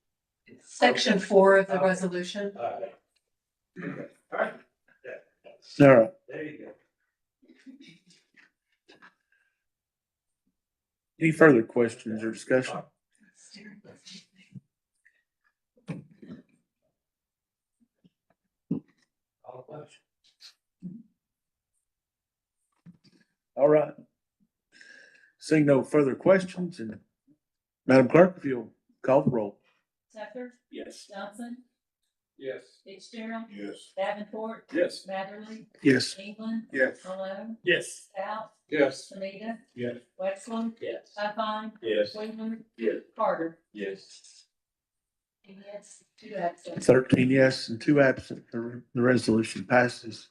Section 4 of the resolution. All right. There you go. Any further questions or discussion? All right. Seeing no further questions, and Madam Clerk, if you'll call the roll. Tucker, Yes. Johnson, Yes. Fitzgerald. Yes. Davenport. Yes. Matherly. Yes. England. Yes. Malone. Yes. Stout. Yes. Sumita. Yes. Wexler. Yes. Huffine. Yes. Wheeler. Yes. Carter. Yes. Yes, 2 absent. 13 yes and 2 absent. The resolution passes.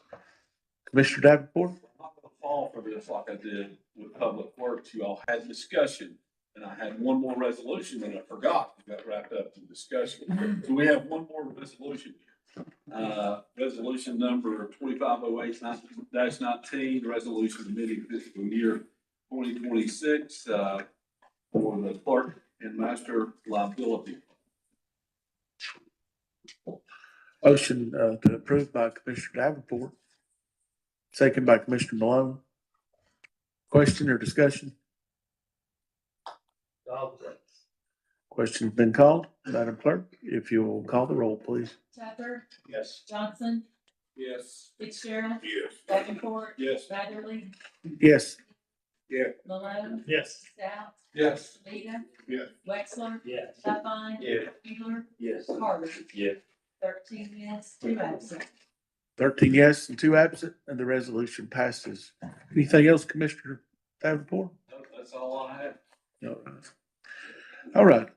Commissioner Davenport? I'm not gonna fall for this like I did with Public Works. You all had discussion, and I had one more resolution and I forgot. It got wrapped up in discussion. So we have one more resolution. Resolution number 2508-19, resolution amending fiscal year 2026, for the clerk and master liability. Motion to approve by Commissioner Davenport. Second by Commissioner Malone. Question or discussion? Question's been called. Madam Clerk, if you'll call the roll, please. Tucker, Yes. Johnson, Yes. Fitzgerald. Yes. Davenport. Yes. Matherly. Yes. Yeah. Malone. Yes. Stout. Yes. Sumita. Yes. Wexler. Yes. Huffine. Yes. Wheeler. Yes. Carter. Yes. 13 yes, 2 absent. 13 yes and 2 absent, and the resolution passes. Anything else, Commissioner Davenport? That's all I have. No. All right.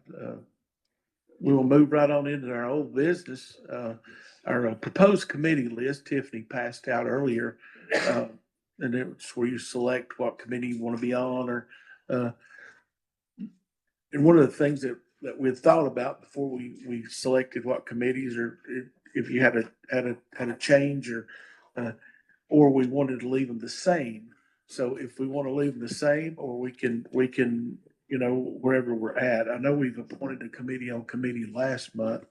We will move right on into our old business. Our proposed committee list, Tiffany passed out earlier. And it's where you select what committee you want to be on, or and one of the things that we had thought about before we selected what committees, or if you had a change, or we wanted to leave them the same. So if we want to leave them the same, or we can, wherever we're at. I know we've appointed a committee on committee last month,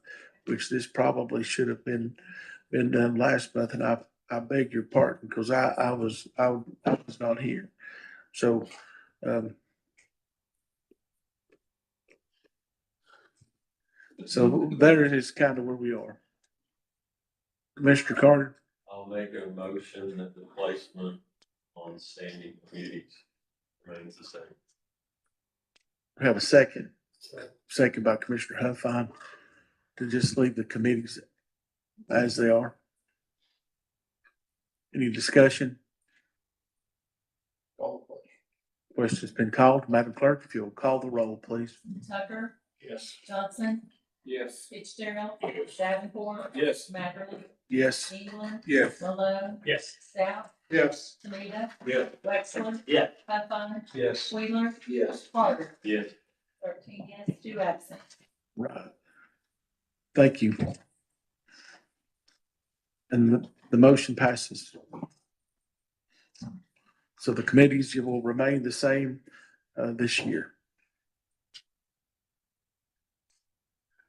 which this probably should have been done last month, and I beg your pardon, because I was not here. So, so there is kind of where we are. Mr. Carter? I'll make a motion that the placement on standing committees remains the same. We have a second. Second by Commissioner Huffine, to just leave the committees as they are. Any discussion? Question's been called. Madam Clerk, if you'll call the roll, please. Tucker. Yes. Johnson. Yes. Fitzgerald. Davenport. Yes. Matherly. Yes. England. Yes. Malone. Yes. Stout. Yes. Sumita. Yes. Wexler. Yeah. Huffine. Yes. Wheeler. Yes. Carter. Yes. 13 yes, 2 absent. Right. Thank you. And the motion passes. So the committees will remain the same this year.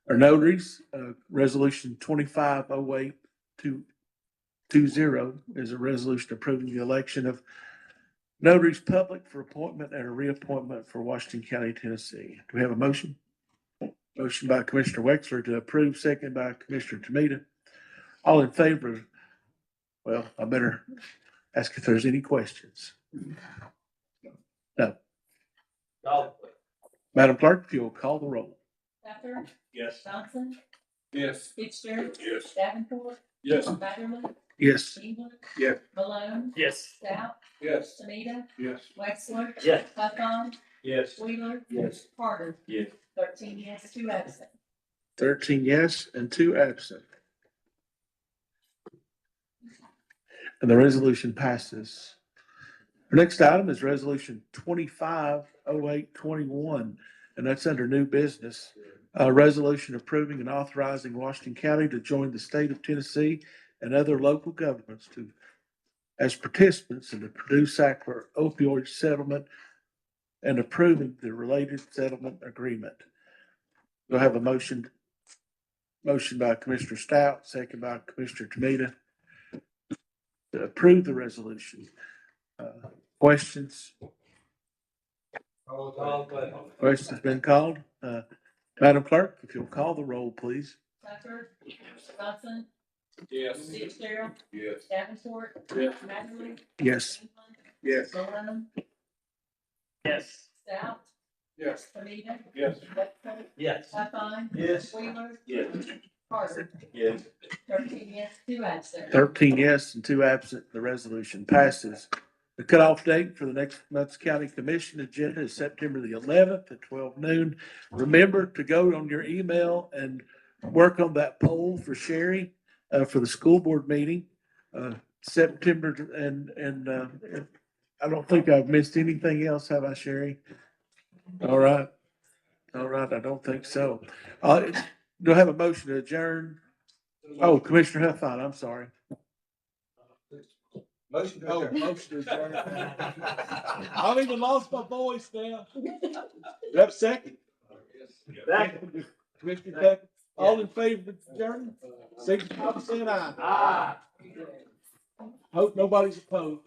Our notaries, resolution 2508-20 is a resolution approving the election of notaries public for appointment and a reappointment for Washington County, Tennessee. Do we have a motion? Motion by Commissioner Wexler to approve, second by Commissioner Tomita. All in favor? Well, I better ask if there's any questions. No. Madam Clerk, if you'll call the roll. Tucker. Yes. Johnson. Yes. Fitzgerald. Yes. Davenport. Yes. Matherly. Yes. England. Yes. Malone. Yes. Stout. Yes. Sumita. Yes. Wexler. Yes. Huffine. Yes. Wheeler. Yes. Carter. Yes. 13 yes, 2 absent. 13 yes and 2 absent. And the resolution passes. Our next item is resolution 2508-21, and that's under new business. A resolution approving and authorizing Washington County to join the state of Tennessee and other local governments to as participants in the Purdue-Sackler opioid settlement and approving the related settlement agreement. We'll have a motion. Motion by Commissioner Stout, second by Commissioner Tomita to approve the resolution. Questions? Questions been called? Madam Clerk, if you'll call the roll, please. Tucker? Johnson? Yes. Fitzgerald? Yes. Davenport? Yes. Magley? Yes. Yes. Malone? Yes. Stout? Yes. Bonita? Yes. Westcott? Yes. Huffine? Yes. Wheeler? Yes. Carter? Yes. 13 yes, 2 absent. 13 yes and 2 absent. The resolution passes. The cutoff date for the next month's county commission agenda is September the 11th at 12 noon. Remember to go on your email and work on that poll for Sherry for the school board meeting. September and I don't think I've missed anything else, have I, Sherry? All right. All right, I don't think so. Do I have a motion to adjourn? Oh, Commissioner Huffine, I'm sorry. Motion to adjourn. Motion to adjourn. I've even lost my voice now. Do you have a second? Second. Commissioner Tucker, all in favor of adjourn? Signify by saying aye. Aye. Hope nobody's opposed.